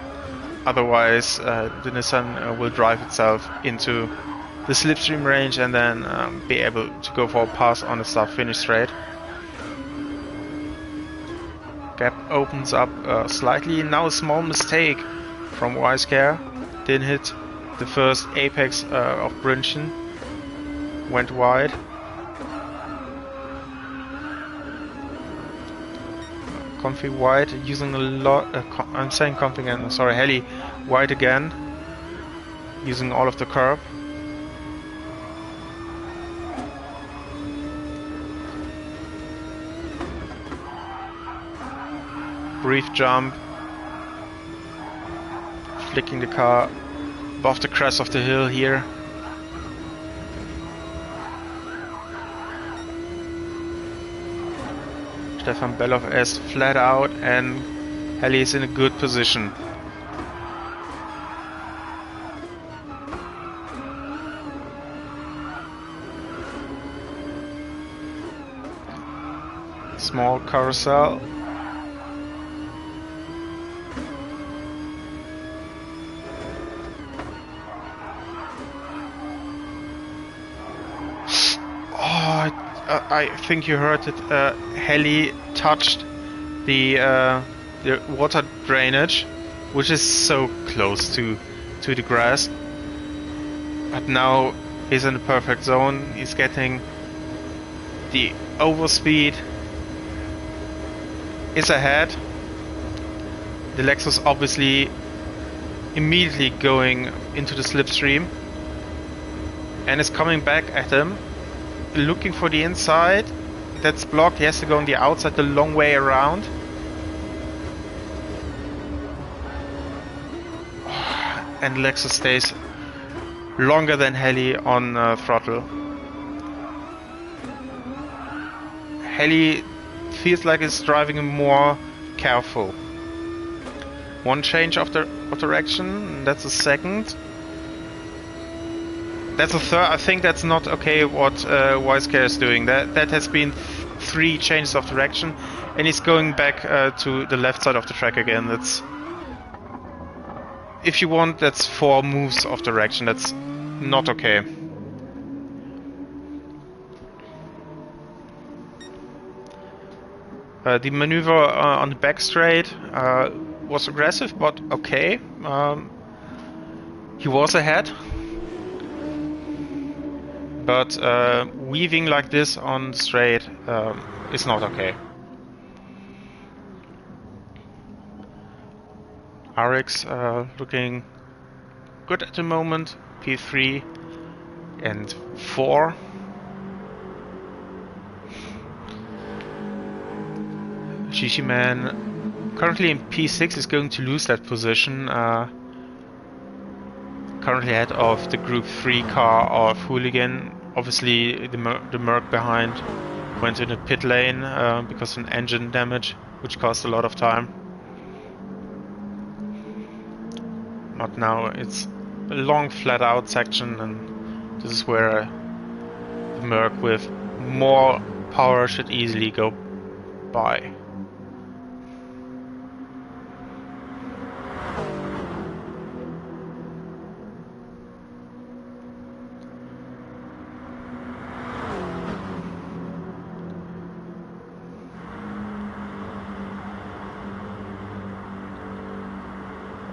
A: Otherwise, the Nissan will drive itself into the slipstream range and then be able to go for a pass on the start-finish straight. Gap opens up slightly. Now a small mistake from Wisecar. Didn't hit the first apex of Brünchen. Went wide. Comfy wide, using a lot. I'm saying comfy again. Sorry, Heli wide again, using all of the curb. Brief jump, flicking the car above the crest of the hill here. Stefan Belloff is flat out and Heli is in a good position. Small carousel. I think you heard it. Heli touched the water drainage, which is so close to the grass. But now he's in the perfect zone. He's getting the overspeed. Is ahead. The Lexus obviously immediately going into the slipstream and is coming back at him. Looking for the inside, that's blocked. He has to go on the outside the long way around. And Lexus stays longer than Heli on throttle. Heli feels like he's driving more careful. One change of direction, that's a second. That's a third. I think that's not okay what Wisecar is doing. That has been 3 changes of direction, and he's going back to the left side of the track again. That's, if you want, that's 4 moves of direction. That's not okay. The maneuver on the back straight was aggressive, but okay. He was ahead. But weaving like this on straight is not okay. RX looking good at the moment. P3 and 4. Shishiman currently in P6 is going to lose that position. Currently ahead of the Group 3 car of Hooligan. Obviously the Merc behind went in the pit lane because of an engine damage, which caused a lot of time. But now it's a long flat out section, and this is where the Merc with more power should easily go by.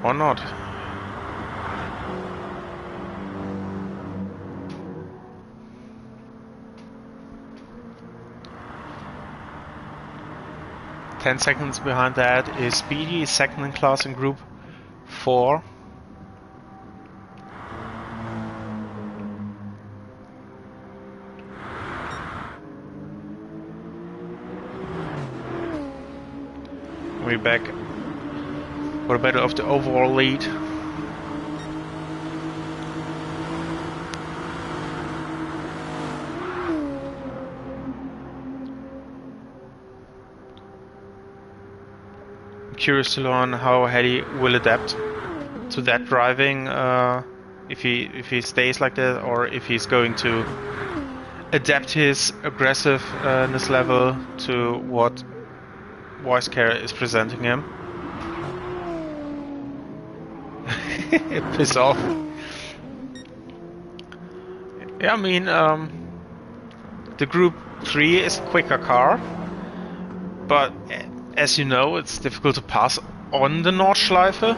A: Or not. Ten seconds behind that is Speedy, second in class in Group 4. We're back for a battle of the overall lead. I'm curious to learn how Heli will adapt to that driving, if he stays like that, or if he's going to adapt his aggressiveness level to what voice care is presenting him. Piss off. Yeah, I mean, the Group 3 is a quicker car, but as you know, it's difficult to pass on the Nordschleife,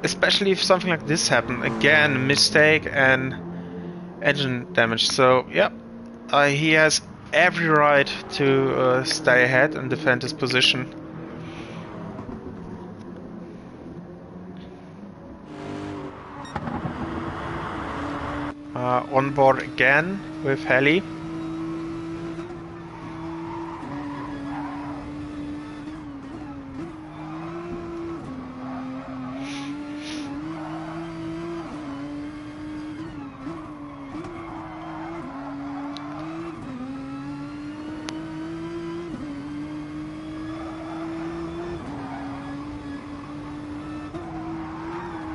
A: especially if something like this happens. Again, mistake and engine damage. So, yeah, he has every right to stay ahead and defend his position. On board again with Heli.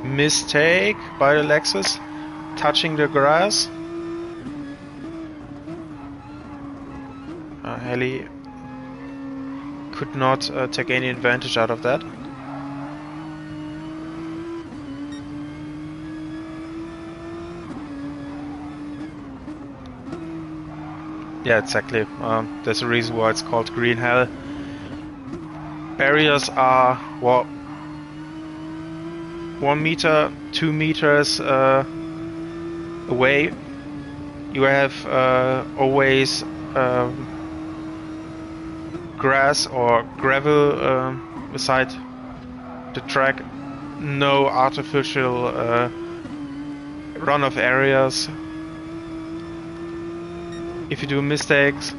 A: Mistake by the Lexus, touching the grass. Heli could not take any advantage out of that. Yeah, exactly. There's a reason why it's called Green Hell. Barriers are, well, 1 meter, 2 meters away. You have always grass or gravel beside the track. No artificial runoff areas. If you do mistakes,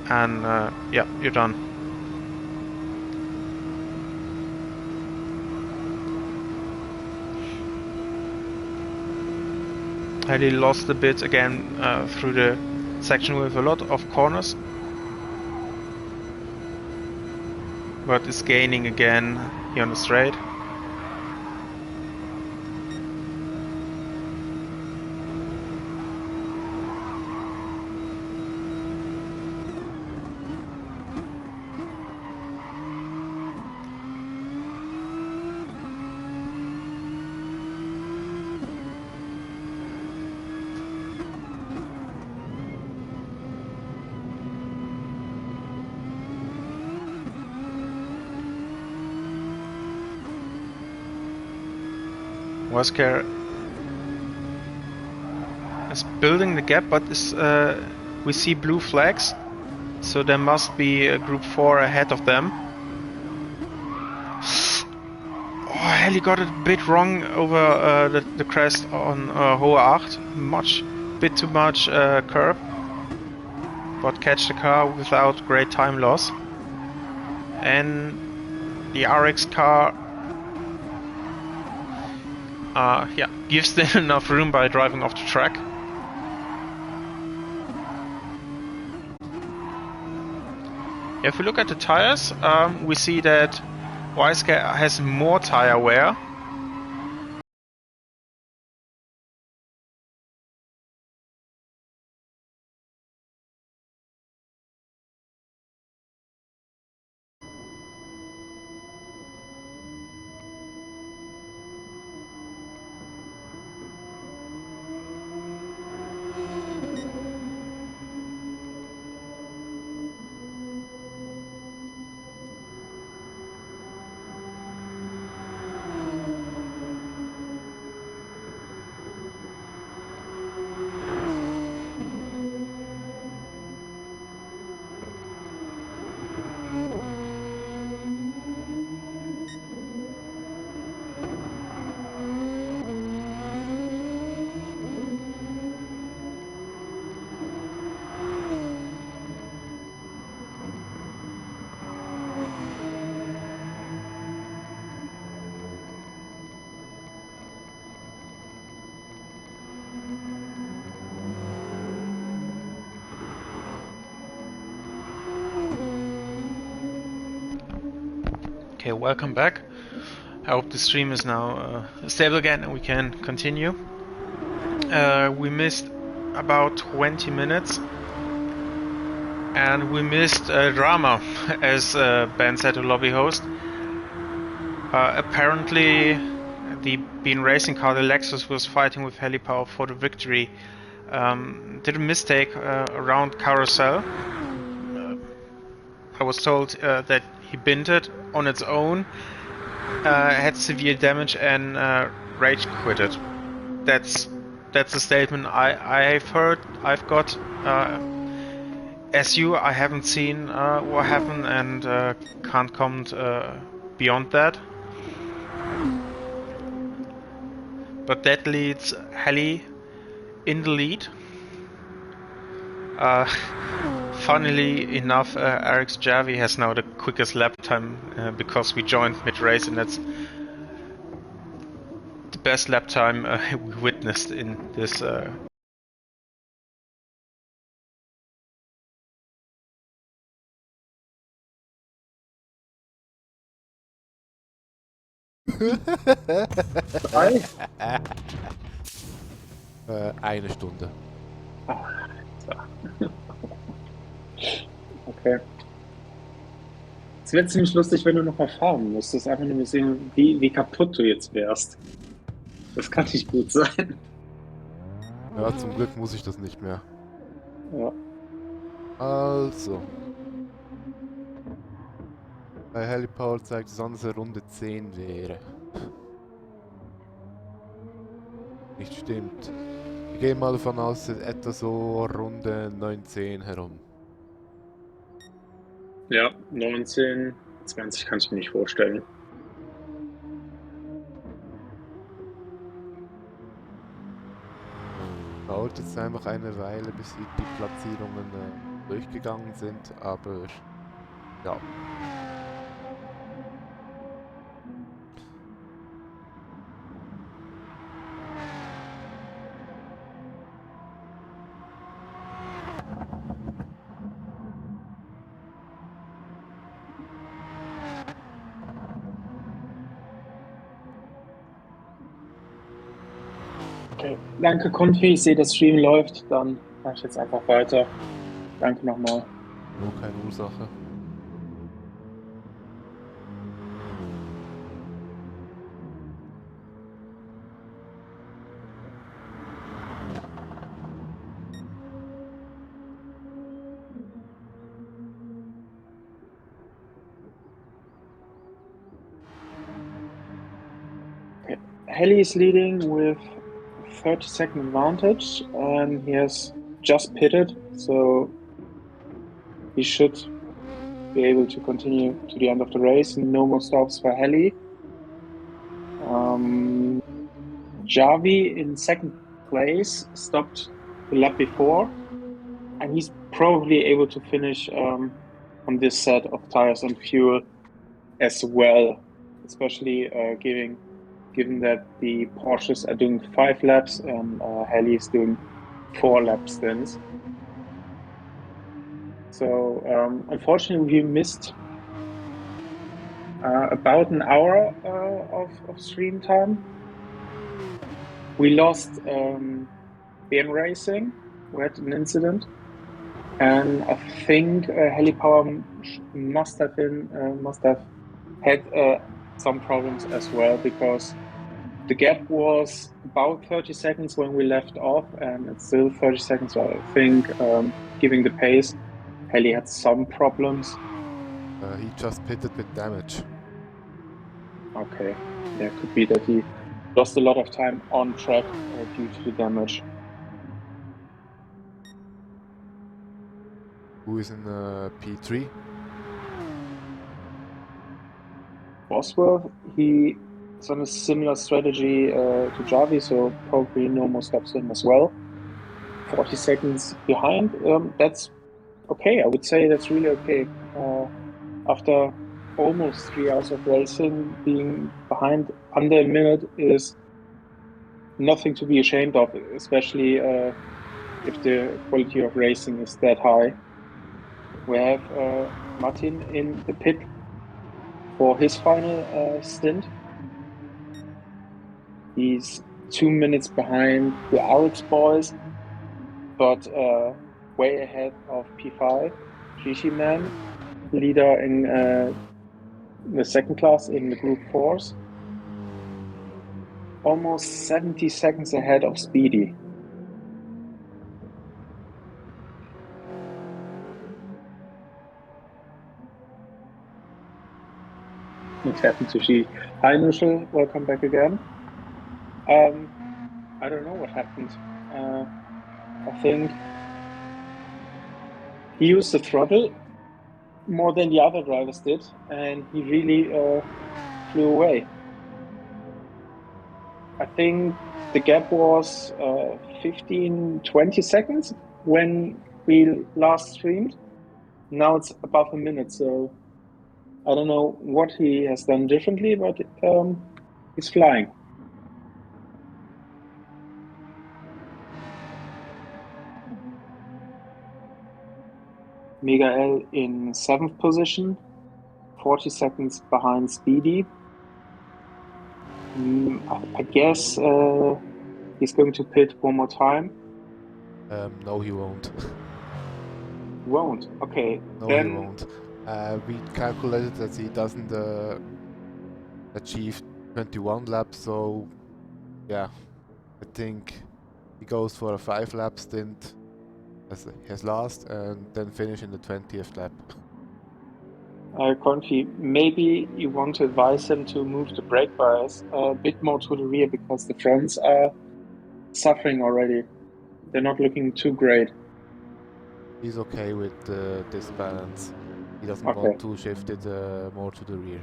A: and yeah, you're done. Heli lost a bit again through the section with a lot of corners, but is gaining again here on the straight. Wasker is building the gap, but we see blue flags, so there must be a Group 4 ahead of them. Oh, Heli got it a bit wrong over the crest on Hohe Acht. Bit too much curb, but catch the car without great time loss. And the RX car yeah, gives them enough room by driving off the track. If we look at the tires, we see that Wiseca has more tire wear. Okay, welcome back. I hope the stream is now stable again and we can continue. We missed about 20 minutes and we missed drama, as Ben said to lobby host. Apparently the Bean racing car, the Lexus, was fighting with Helipower for the victory. Did a mistake around carousel. I was told that he binned it on its own, had severe damage and rage quitted. That's a statement I've heard. I've got. As you, I haven't seen what happened and can't comment beyond that. But that leads Heli in the lead. Funnily enough, Eric's Javi has now the quickest lap time because we joined mid-race, and that's the best lap time we witnessed in this.
B: Eine Stunde.
C: Okay. Es wäre ziemlich lustig, wenn du noch mal fahren müsstest. Einfach nur sehen, wie kaputt du jetzt wärst. Das kann nicht gut sein.
B: Ja, zum Glück muss ich das nicht mehr.
C: Ja.
B: Also. Bei Helipower zeigt es an, dass er Runde 10 wäre. Nicht stimmt. Ich gehe mal davon aus, etwa so Runde 19 herum.
C: Ja, 19, 20 kann ich mir nicht vorstellen.
B: Dauert jetzt einfach eine Weile, bis die Platzierungen durchgegangen sind, aber ja.
C: Okay. Danke, Konfi. Ich sehe, das Stream läuft. Dann mache ich jetzt einfach weiter. Danke nochmal.
B: Nur keine Ursache.
C: Okay. Heli is leading with 30-second advantage, and he has just pitted, so he should be able to continue to the end of the race. No more stops for Heli. Javi in second place stopped the lap before, and he's probably able to finish on this set of tires and fuel as well, especially given that the Porsches are doing 5 laps and Heli is doing 4 lap stints. So unfortunately, we missed about an hour of stream time. We lost Ben Racing. We had an incident, and I think Helipower must have had some problems as well, because the gap was about 30 seconds when we left off, and it's still 30 seconds. So I think, given the pace, Heli had some problems.
B: He just pitted with damage.
C: Okay, yeah, it could be that he lost a lot of time on track due to the damage.
B: Who is in P3?
C: Bosworth, he is on a similar strategy to Javi, so probably no more stops for him as well. 40 seconds behind, that's okay. I would say that's really okay. After almost 3 hours of racing, being behind under a minute is nothing to be ashamed of, especially if the quality of racing is that high. We have Martin in the pit for his final stint. He's 2 minutes behind the RX boys, but way ahead of P5, Shishi Man, leader in the second class in the group fours. Almost 70 seconds ahead of Speedy. What happened to Shi? Hi, Nushel. Welcome back again. I don't know what happened. I think he used the throttle more than the other drivers did, and he really flew away. I think the gap was 15, 20 seconds when we last streamed. Now it's above a minute, so I don't know what he has done differently, but he's flying. Miguel in 7th position, 40 seconds behind Speedy. I guess he's going to pit one more time.
B: No, he won't.
C: Won't? Okay.
B: No,
C: then...
B: he won't. We calculated that he doesn't achieve 21 laps, so yeah, I think he goes for a 5-lap stint as his last and then finish in the 20th lap.
C: Confi, maybe you want to advise him to move the brake bias a bit more to the rear because the fronts are suffering already. They're not looking too great.
B: He's okay with this balance. He doesn't want to shift it more to the rear.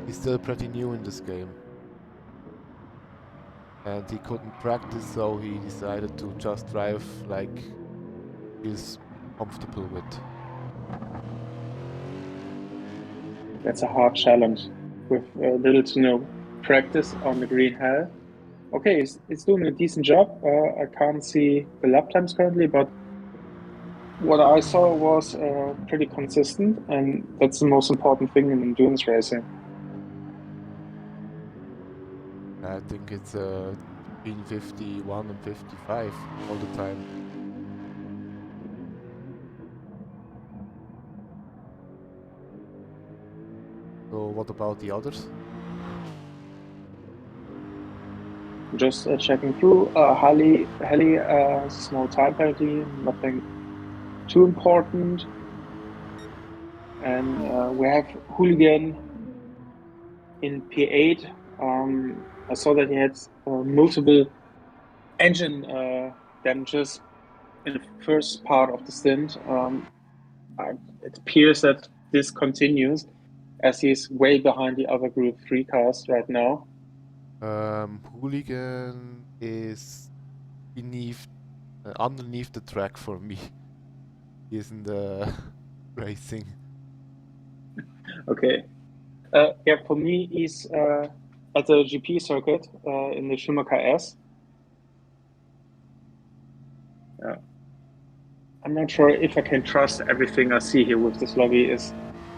B: He's still pretty new in this game. And he couldn't practice, so he decided to just drive like he's comfortable with.
C: That's a hard challenge with little to no practice on the green hell. Okay, it's doing a decent job. I can't see the lap times currently, but what I saw was pretty consistent, and that's the most important thing in endurance racing.
B: I think it's between 51 and 55 all the time. So what about the others?
C: Just checking through. Heli, small time penalty, nothing too important. And we have Hooligan in P8. I saw that he had multiple engine damages in the first part of the stint. It appears that this continues as he's way behind the other Group 3 cars right now.
B: Hooligan is underneath the track for me. He isn't racing.
C: Okay. Yeah, for me, he's at the GP circuit in the Schumacher S. Yeah. I'm not sure if I can trust everything I see here with this lobby. Is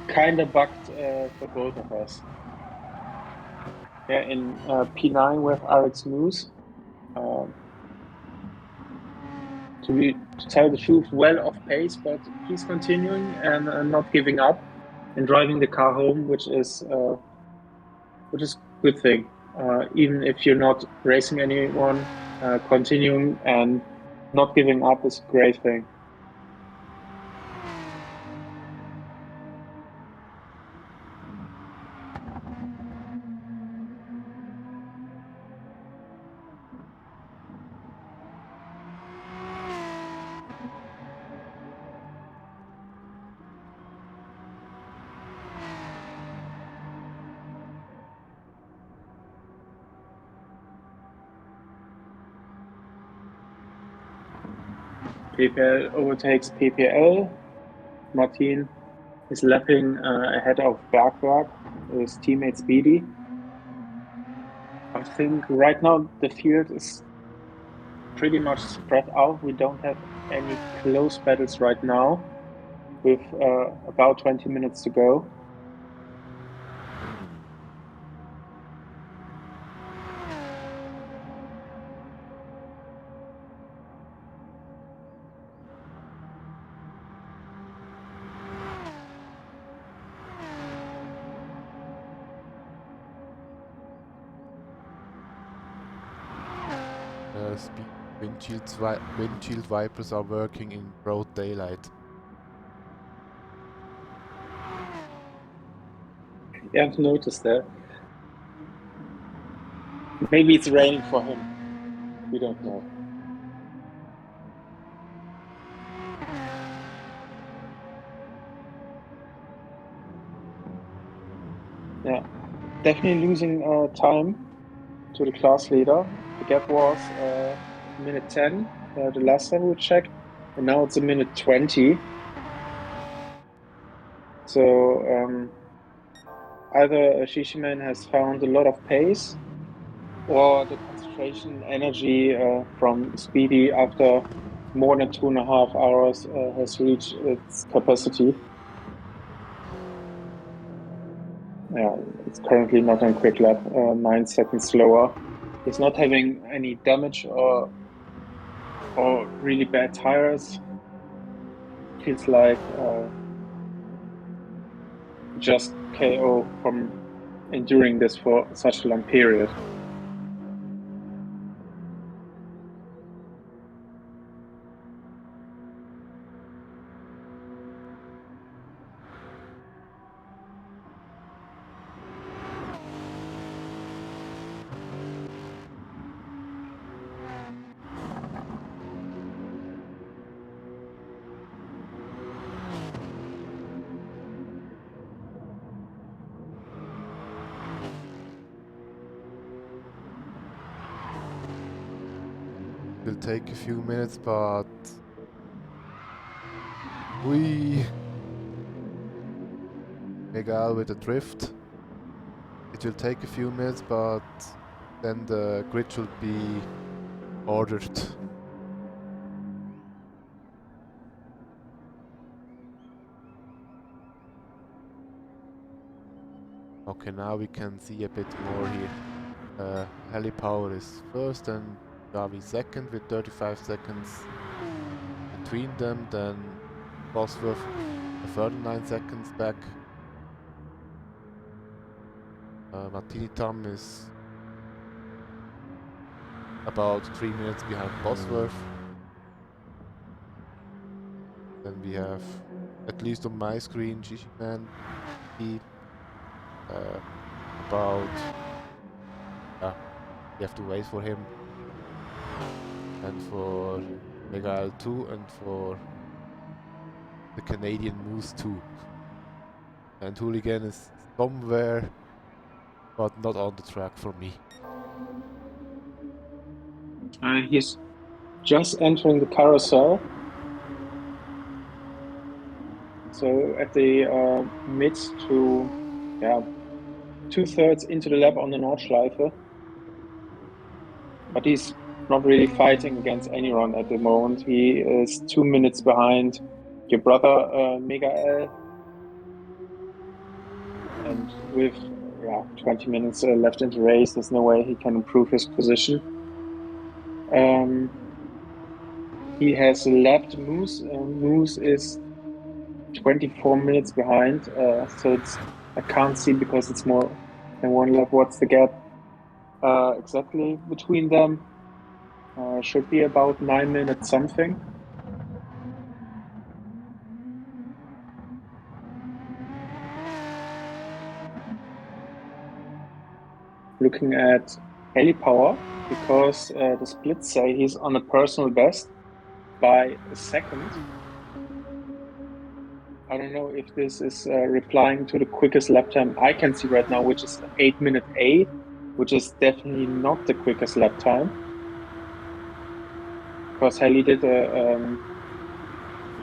C: kind of bugged for both of us. Yeah, in P9 with RX Moose. To tell the truth, well off pace, but he's continuing and not giving up and driving the car home, which is a good thing. Even if you're not racing anyone, continuing and not giving up is a great thing. PPL overtakes PPL. Martin is lapping ahead of Bergwerk, his teammate Speedy. I think right now the field is pretty much spread out. We don't have any close battles right now. with about 20 minutes to go.
B: Windshield wipers are working in broad daylight.
C: Yeah, I've noticed that. Maybe it's raining for him. We don't know. Yeah, definitely losing time to the class leader. The gap was minute 10 the last time we checked, and now it's a minute 20. So either Shishiman has found a lot of pace, or the concentration energy from Speedy after more than 2.5 hours has reached its capacity. Yeah, it's currently not on quick lap, 9 seconds slower. He's not having any damage or really bad tires. Feels like just KO from enduring this for such a long period.
B: Will take a few minutes, but Miguel with a drift. It will take a few minutes, but then the grid should be ordered. Okay, now we can see a bit more here. Heli Power is first and Javi second with 35 seconds between them. Then Bosworth a further 9 seconds back. Martini Tam is about 3 minutes behind Bosworth. Then we have, at least on my screen, Shishiman about, we have to wait for him, and for Miguel too, and for the Canadian Moose too. And Hooligan is somewhere, but not on the track for me.
C: He's just entering the carousel. So at the mid to 2/3 into the lap on the Nordschleife. But he's not really fighting against anyone at the moment. He is 2 minutes behind your brother Miguel. And with 20 minutes left in the race, there's no way he can improve his position. He has lapped Moose. Moose is 24 minutes behind, so I can't see because it's more than one lap. What's the gap exactly between them? Should be about 9 minutes something. Looking at heli power, because the splits say he's on a personal best by a second. I don't know if this is replying to the quickest lap time I can see right now, which is 8:08, which is definitely not the quickest lap time. Because Heli did a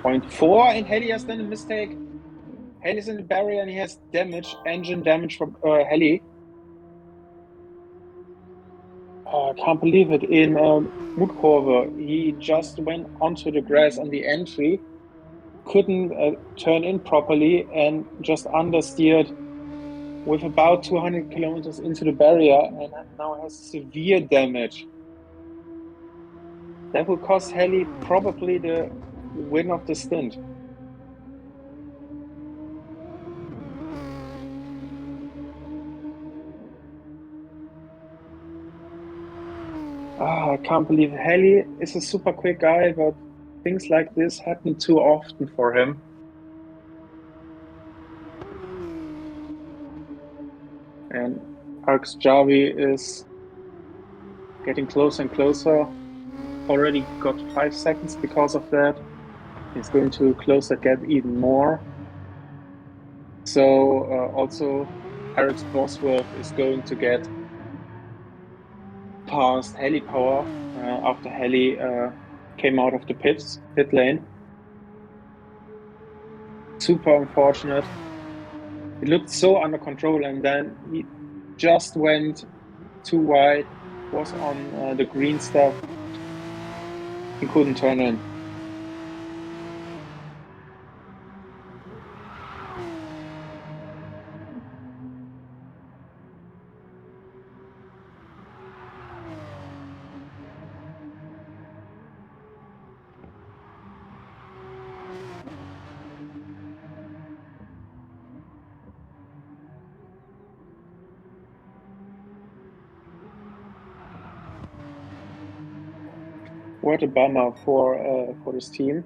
C: 0.4 and Heli has done a mistake. Heli's in the barrier and he has damage, engine damage from Heli. I can't believe it. In Mutkurve, he just went onto the grass on the entry, couldn't turn in properly and just understeered with about 200 kilometers into the barrier and now has severe damage. That will cost Heli probably the win of the stint. I can't believe Heli is a super quick guy, but things like this happen too often for him. And Arx Javi is getting closer and closer. Already got 5 seconds because of that. He's going to close that gap even more. So also Eric's Bosworth is going to get past Heli Power after Heli came out of the pit lane. Super unfortunate. It looked so under control, and then he just went too wide, was on the green stuff, and couldn't turn in. What a bummer for this team.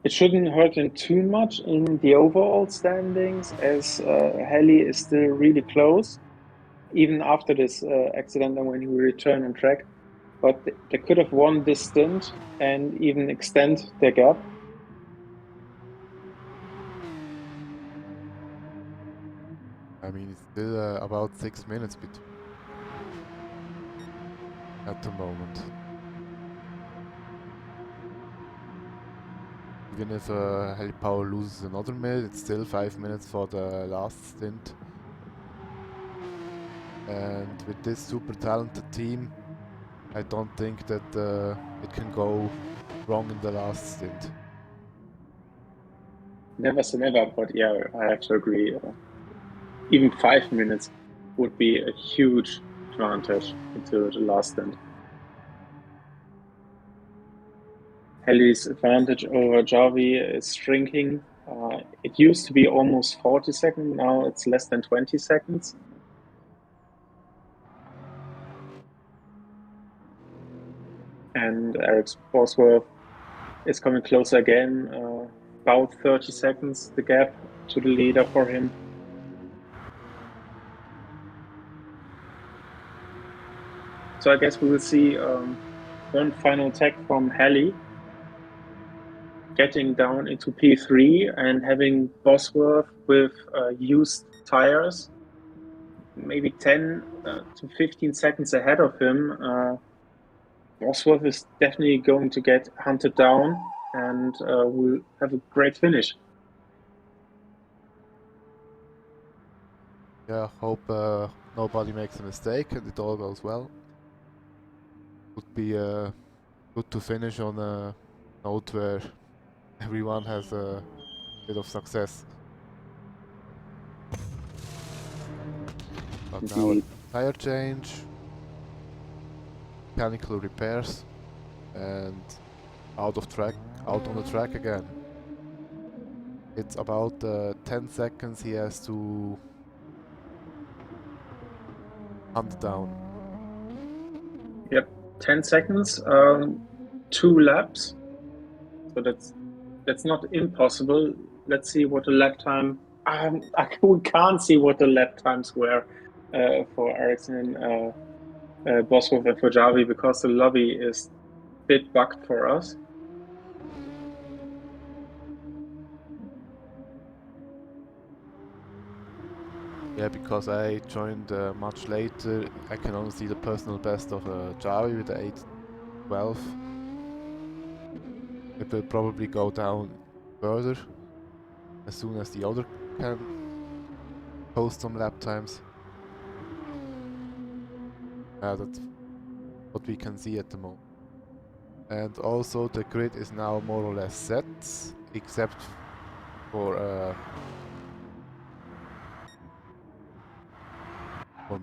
C: It shouldn't hurt him too much in the overall standings, as Heli is still really close, even after this accident and when he returned on track. But they could have won this stint and even extend their gap.
B: I mean, it's still about 6 minutes between at the moment. Even if Heli Power loses another minute, it's still 5 minutes for the last stint. And with this super talented team, I don't think that it can go wrong in the last stint.
C: Never say never, but yeah, I have to agree. Even 5 minutes would be a huge advantage into the last stint. Heli's advantage over Javi is shrinking. It used to be almost 40 seconds, now it's less than 20 seconds. And Eric Bosworth is coming closer again, about 30 seconds, the gap to the leader for him. So I guess we will see one final attack from Heli, getting down into P3 and having Bosworth with used tires, maybe 10 to 15 seconds ahead of him. Bosworth is definitely going to get hunted down and will have a great finish.
B: Yeah, hope nobody makes a mistake and it all goes well. Would be good to finish on a note where everyone has a bit of success. But now a tire change, mechanical repairs, and out on the track again. It's about 10 seconds he has to hunt down.
C: Yep, 10 seconds, 2 laps. So that's not impossible. Let's see what the lap time. We can't see what the lap times were for Ericsson, Bosworth, and for Javi because the lobby is a bit bugged for us.
B: Yeah, because I joined much later, I can only see the personal best of Javi with the 8:12. It will probably go down further as soon as the other can post some lap times. That's what we can see at the moment. And also the grid is now more or less set, except for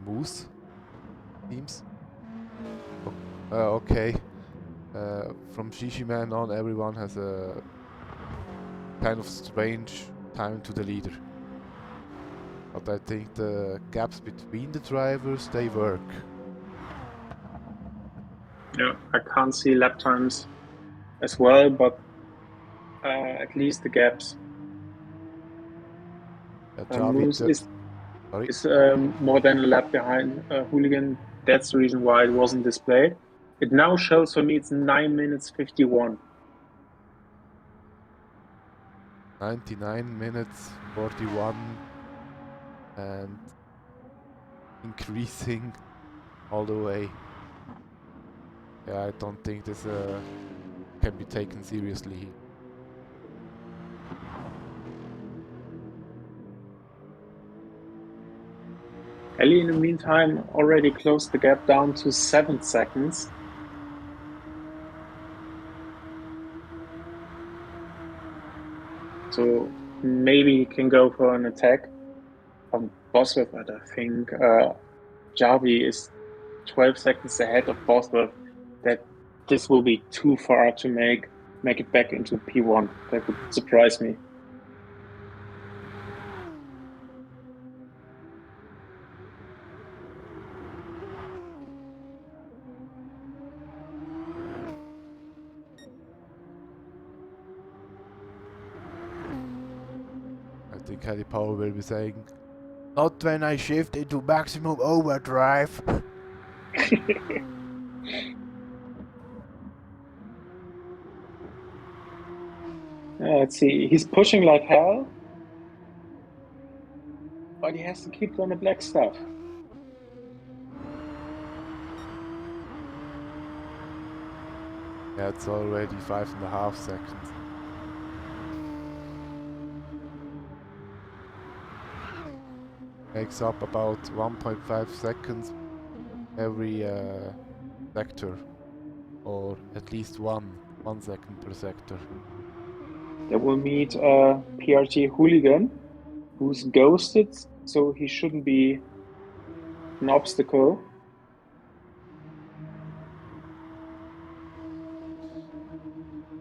B: Moose teams. Okay. From Shishiman on, everyone has a kind of strange time to the leader. But I think the gaps between the drivers, they work.
C: Yeah, I can't see lap times as well, but at least the gaps. Moose
B: Sorry.
C: is more than a lap behind Hooligan. That's the reason why it wasn't displayed. It now shows for me it's 9 minutes 51.
B: 99 minutes 41 and increasing all the way. Yeah, I don't think this can be taken seriously here.
C: Ellie, in the meantime, already closed the gap down to 7 seconds. So maybe he can go for an attack on Bosworth, but I think Jarvi is 12 seconds ahead of Bosworth. That this will be too far to make it back into P1. That would surprise me.
B: I think Caddy Power will be saying, "Not when I shift into maximum overdrive."
C: Let's see. He's pushing like hell, but he has to keep on the black stuff.
B: Yeah, it's already 5.5 seconds. Makes up about 1.5 seconds every sector, or at least 1 second per sector.
C: They will meet PRT Hooligan, who's ghosted, so he shouldn't be an obstacle.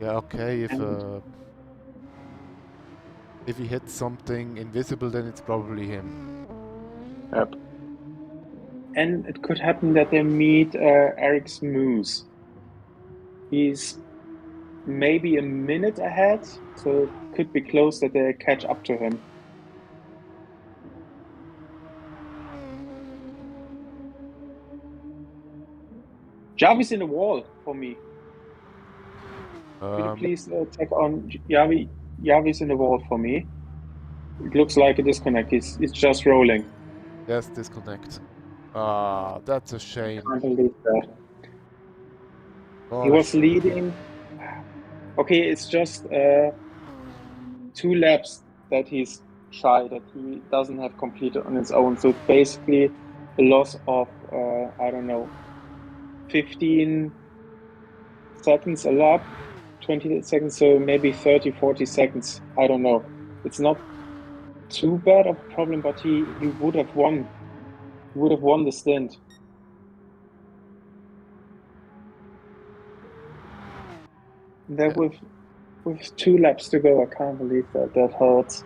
B: Yeah, okay, if he hits something invisible, then it's probably him.
C: Yep. And it could happen that they meet Eric's Moose. He's maybe a minute ahead, so it could be close that they catch up to him. Javi's in the wall for me. Could you please check on Javi? Javi's in the wall for me. It looks like a disconnect. It's just rolling.
B: Yes, disconnect. Ah, that's a shame.
C: Can't believe that.
B: What
C: He
B: a
C: was
B: shame.
C: leading. Okay, it's just 2 laps that he's shy, that he doesn't have completed on his own. So it's basically a loss of, I don't know, 15 seconds a lap, 20 seconds, so maybe 30, 40 seconds. I don't know. It's not too bad of a problem, but he would have won. He would have won the stint. There
B: Yeah.
C: with 2 laps to go, I can't believe that. That hurts.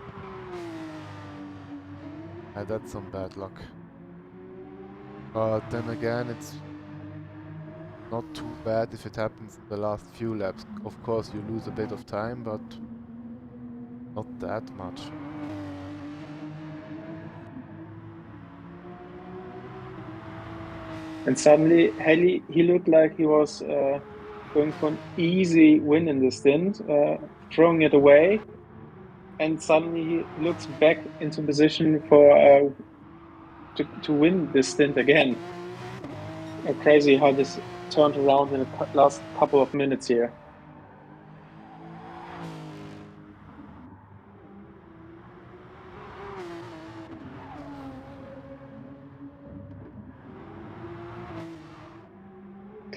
B: Yeah, that's some bad luck. But then again, it's not too bad if it happens in the last few laps. Of course, you lose a bit of time, but not that much.
C: And suddenly, he looked like he was going for an easy win in the stint, throwing it away. And suddenly he looks back into position for to win this stint again. Crazy how this turned around in the last couple of minutes here.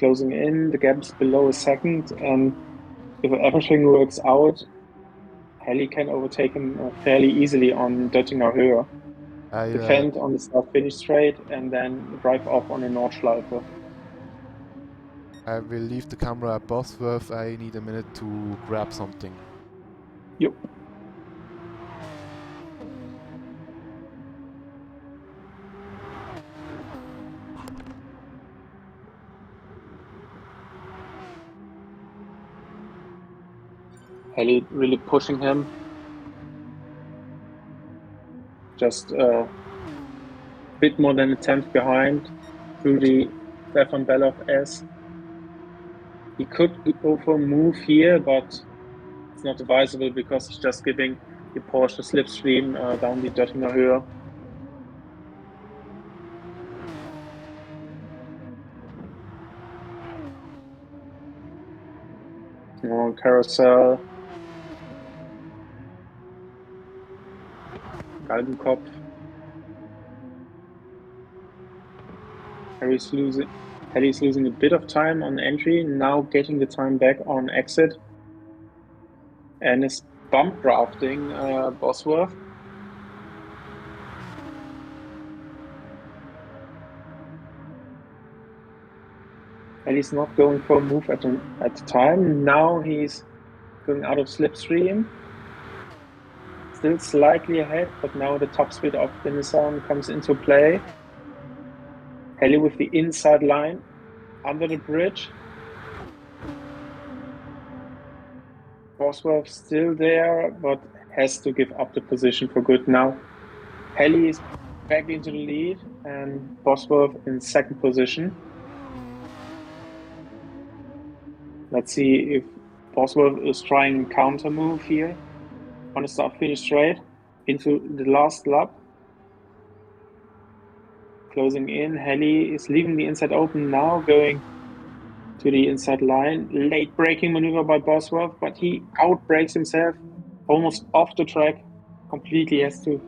C: closing in. The gap is below a second, and if everything works out, Heli can overtake him fairly easily on Döttinger Höhe. Defend on the start-finish straight, and then drive off on a Nordschleife.
B: I will leave the camera at Bosworth. I need a minute to grab something.
C: Yep. Heli really pushing him. Just a bit more than a tenth behind through the Stefan Bellof S. He could go for a move here, but it's not advisable because he's just giving the Porsche slipstream down the Döttinger Höhe. Carousel. Galgenkopf. Heli's losing a bit of time on entry, now getting the time back on exit. And is bump drafting Bosworth. Heli's not going for a move at the time. Now he's going out of slipstream. Still slightly ahead, but now the top speed of the Nissan comes into play. Heli with the inside line under the bridge. Bosworth still there, but has to give up the position for good now. Heli is back into the lead and Bosworth in second position. Let's see if Bosworth is trying counter move here on a start finish straight into the last lap. Closing in, Heli is leaving the inside open now, going to the inside line. Late braking maneuver by Bosworth, but he outbrakes himself almost off the track. Completely has to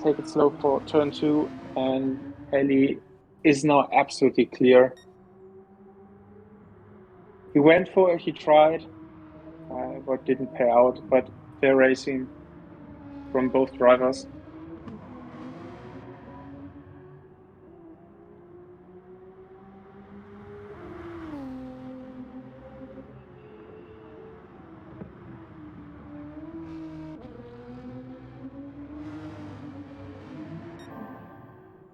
C: take it slow for turn 2, and Heli is now absolutely clear. He went for it, he tried, but didn't pay out. But fair racing from both drivers.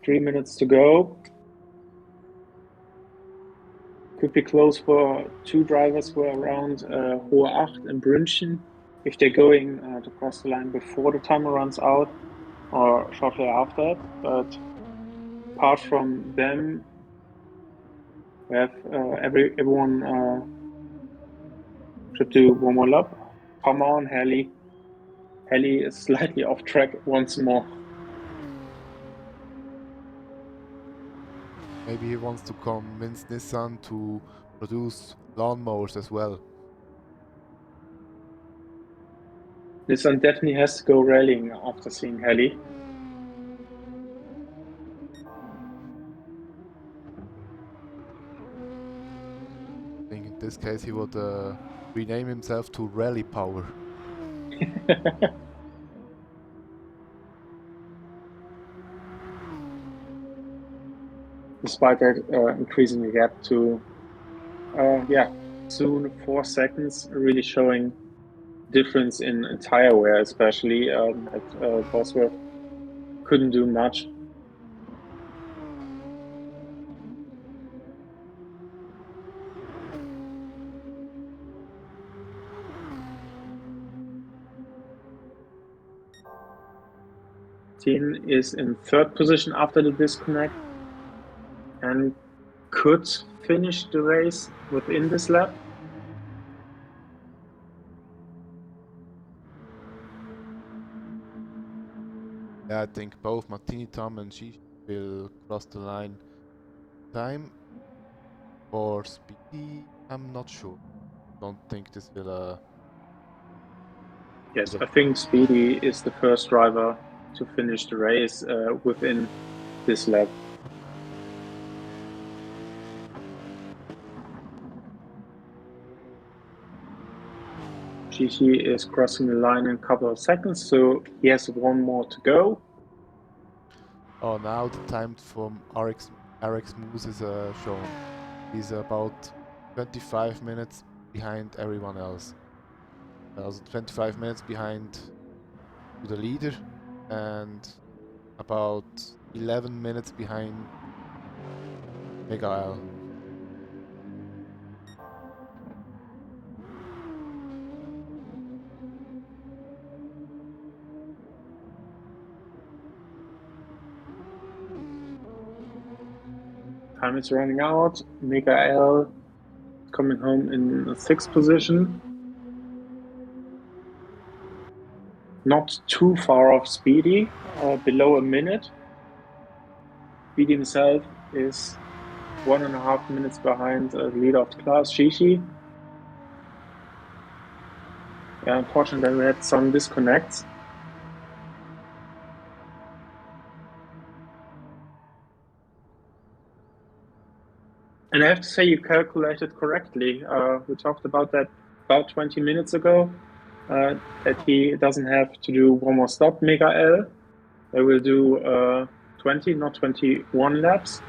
C: Three minutes to go. Could be close for two drivers who are around Hohe Acht and Brünchen, if they're going to cross the line before the timer runs out or shortly after it. But apart from them, we have everyone should do one more lap. Come on, Heli. Heli is slightly off track once more.
B: Maybe he wants to convince Nissan to produce lawnmowers as well.
C: Nissan definitely has to go rallying after seeing Heli.
B: I think in this case he would rename himself to Rally Power.
C: Despite that, increasing the gap to, soon 4 seconds, really showing difference in tire wear, especially that Bosworth couldn't do much. Tin is in third position after the disconnect and could finish the race within this lap.
B: Yeah, I think both Martini Tom and Shishi will cross the line. Time for Speedy, I'm not sure. Don't think this will
C: Yes, I think Speedy is the first driver to finish the race within this lap. Gigi is crossing the line in a couple of seconds, so he has one more to go.
B: Oh, now the time from RX Moose is shown. He's about 25 minutes behind everyone else. Also 25 minutes behind the leader and about 11 minutes behind Miguel.
C: Time is running out. Miguel coming home in the 6th position. Not too far off Speedy, below a minute. Speedy himself is 1.5 minutes behind the leader of the class, Gigi. Yeah, unfortunately, we had some disconnects. And I have to say, you calculated correctly. We talked about that about 20 minutes ago, that he doesn't have to do one more stop, Miguel. They will do 20, not 21 laps.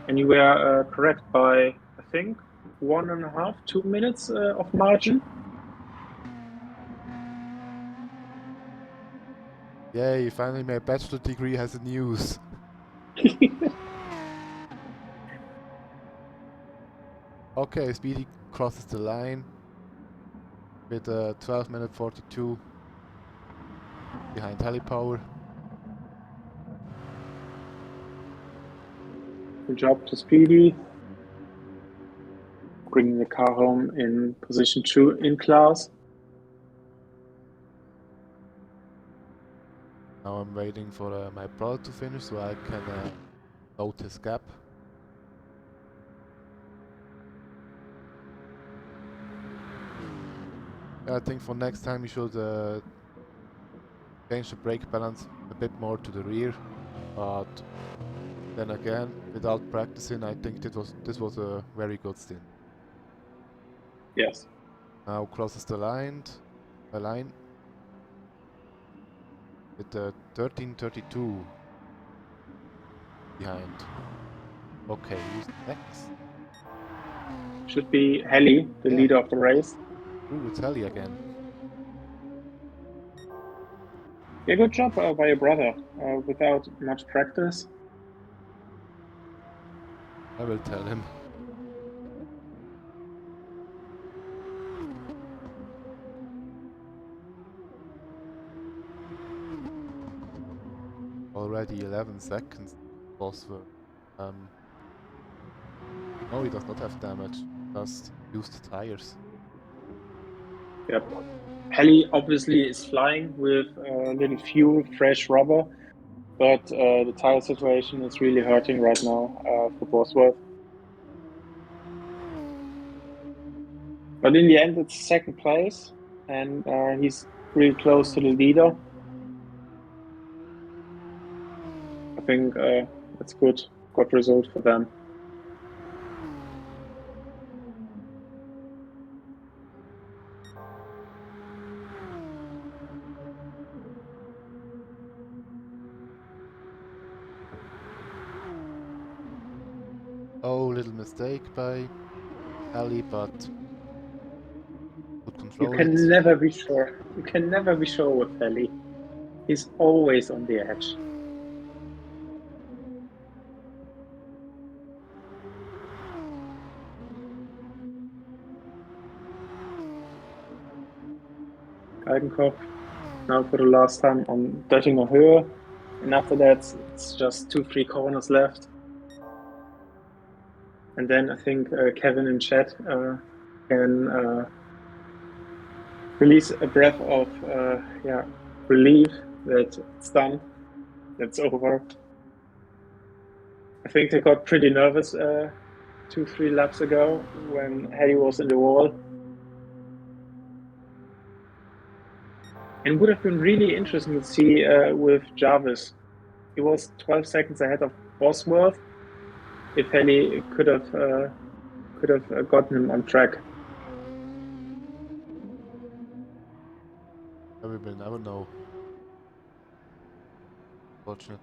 C: And you were correct by, I think, 1.5, 2 minutes of margin.
B: Yay, finally my bachelor degree has a news. Okay, Speedy crosses the line with 12 minute 42 behind Helipower.
C: Good job to Speedy. Bringing the car home in position 2 in class.
B: Now I'm waiting for my brother to finish so I can note his gap. I think for next time you should change the brake balance a bit more to the rear, but then again, without practicing, I think this was a very good stint.
C: Yes.
B: Now crosses the line with 13:32 behind. Okay, who's next?
C: Should be Heli, the leader of the race.
B: Ooh, it's Heli again.
C: Yeah, good job by your brother. Without much practice.
B: I will tell him. Already 11 seconds. Bosworth. No, he does not have damage. Just used tires.
C: Yep. Heli obviously is flying with a little fuel, fresh rubber, but the tire situation is really hurting right now for Bosworth. But in the end, it's 2nd place, and he's really close to the leader. I think that's good result for them.
B: Oh, little mistake by Ali, but could control
C: You can never be sure. You can never be sure with Heli. He's always on the edge. Kaltenkopf now for the last time on Döttinger Höhe. And after that, it's just 2-3 corners left. And then I think Kevin and Chad can release a breath of relief that it's done. That's over. I think they got pretty nervous 2-3 laps ago when Heli was in the wall. And would have been really interesting to see with Jarvis. He was 12 seconds ahead of Bosworth. If Heli could have gotten him on track.
B: we will never know. Fortunate.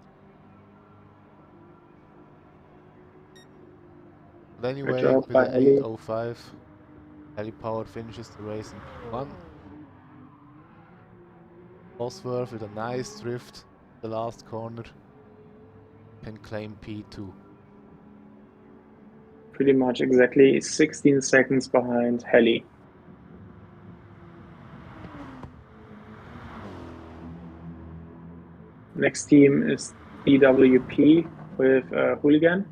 B: But
C: Good
B: anyway,
C: job
B: with
C: by
B: the
C: Ellie.
B: 8:05, Ellie Power finishes the race in P1. Bosworth with a nice drift, the last corner, can claim P2.
C: Pretty much exactly 16 seconds behind Helly. Next team is BWP with Hooligan,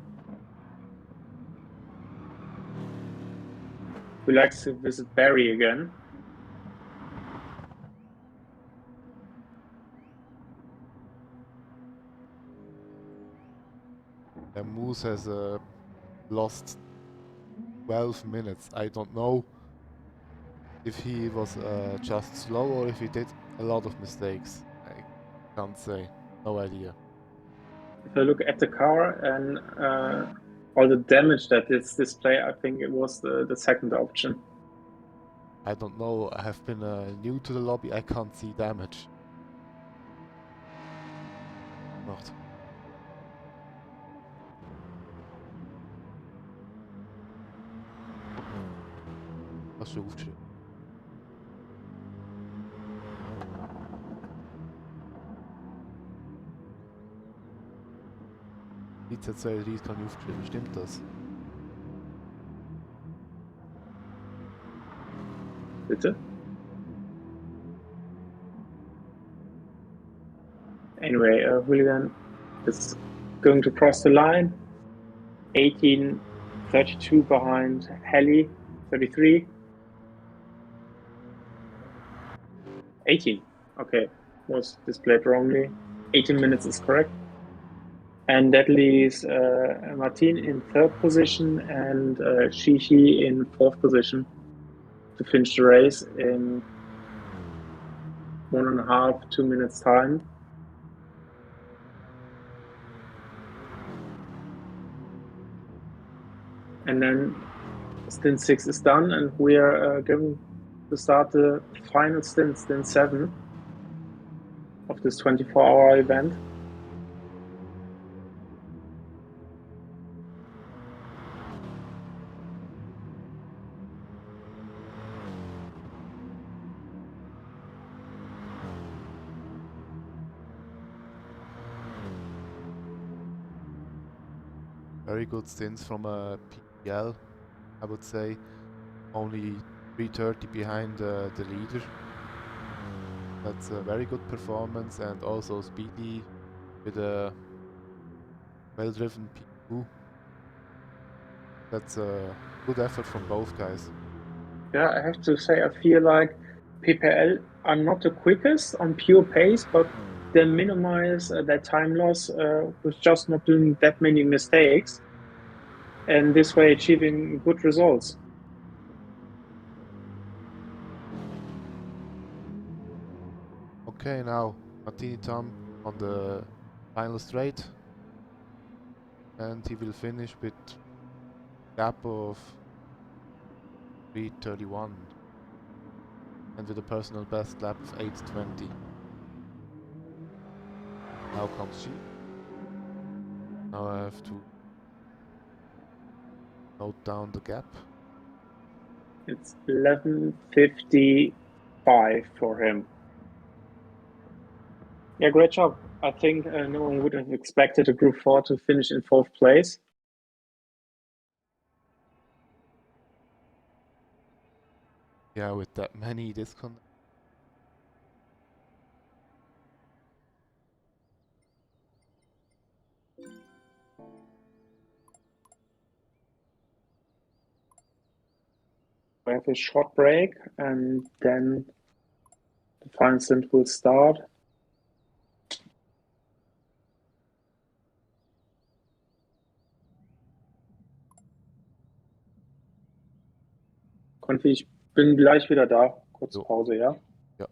C: who likes to visit Barry again.
B: And Moose has lost 12 minutes. I don't know if he was just slow or if he did a lot of mistakes. I can't say. No idea.
C: If I look at the car and all the damage that it's display, I think it was the second option.
B: I don't know. I have been new to the lobby. I can't see damage. Not. Hast du aufgeschrieben? Die Z32 kann ich aufgeschrieben. Stimmt das?
C: Bitte? Anyway, Hooligan is going to cross the line. 18:32 behind Helly, 33. 18. Okay, was displayed wrongly. 18 minutes is correct. And that leaves Martin in third position and Shishi in fourth position to finish the race in 1.5, 2 minutes time. And then stint 6 is done, and we are going to start the final stint 7 of this 24-hour event.
B: Very good stints from a PPL, I would say. Only 3:30 behind the leader. That's a very good performance, and also Speedy with a well-driven P2. That's a good effort from both guys.
C: Yeah, I have to say, I feel like PPL are not the quickest on pure pace, but they minimize their time loss with just not doing that many mistakes, and this way achieving good results.
B: Okay, now Martini Tom on the final straight, and he will finish with gap of 3:31 and with a personal best lap of 8:20. Now comes she. Now I have to note down the gap.
C: It's 11:55 for him. Yeah, great job. I think no one would have expected a Group 4 to finish in fourth place.
B: Yeah, with that many disconnects.
C: We have a short break, and then the final stint will start. Konfi, ich bin gleich wieder da. Kurze
B: So.
C: Pause, ja?
B: Ja.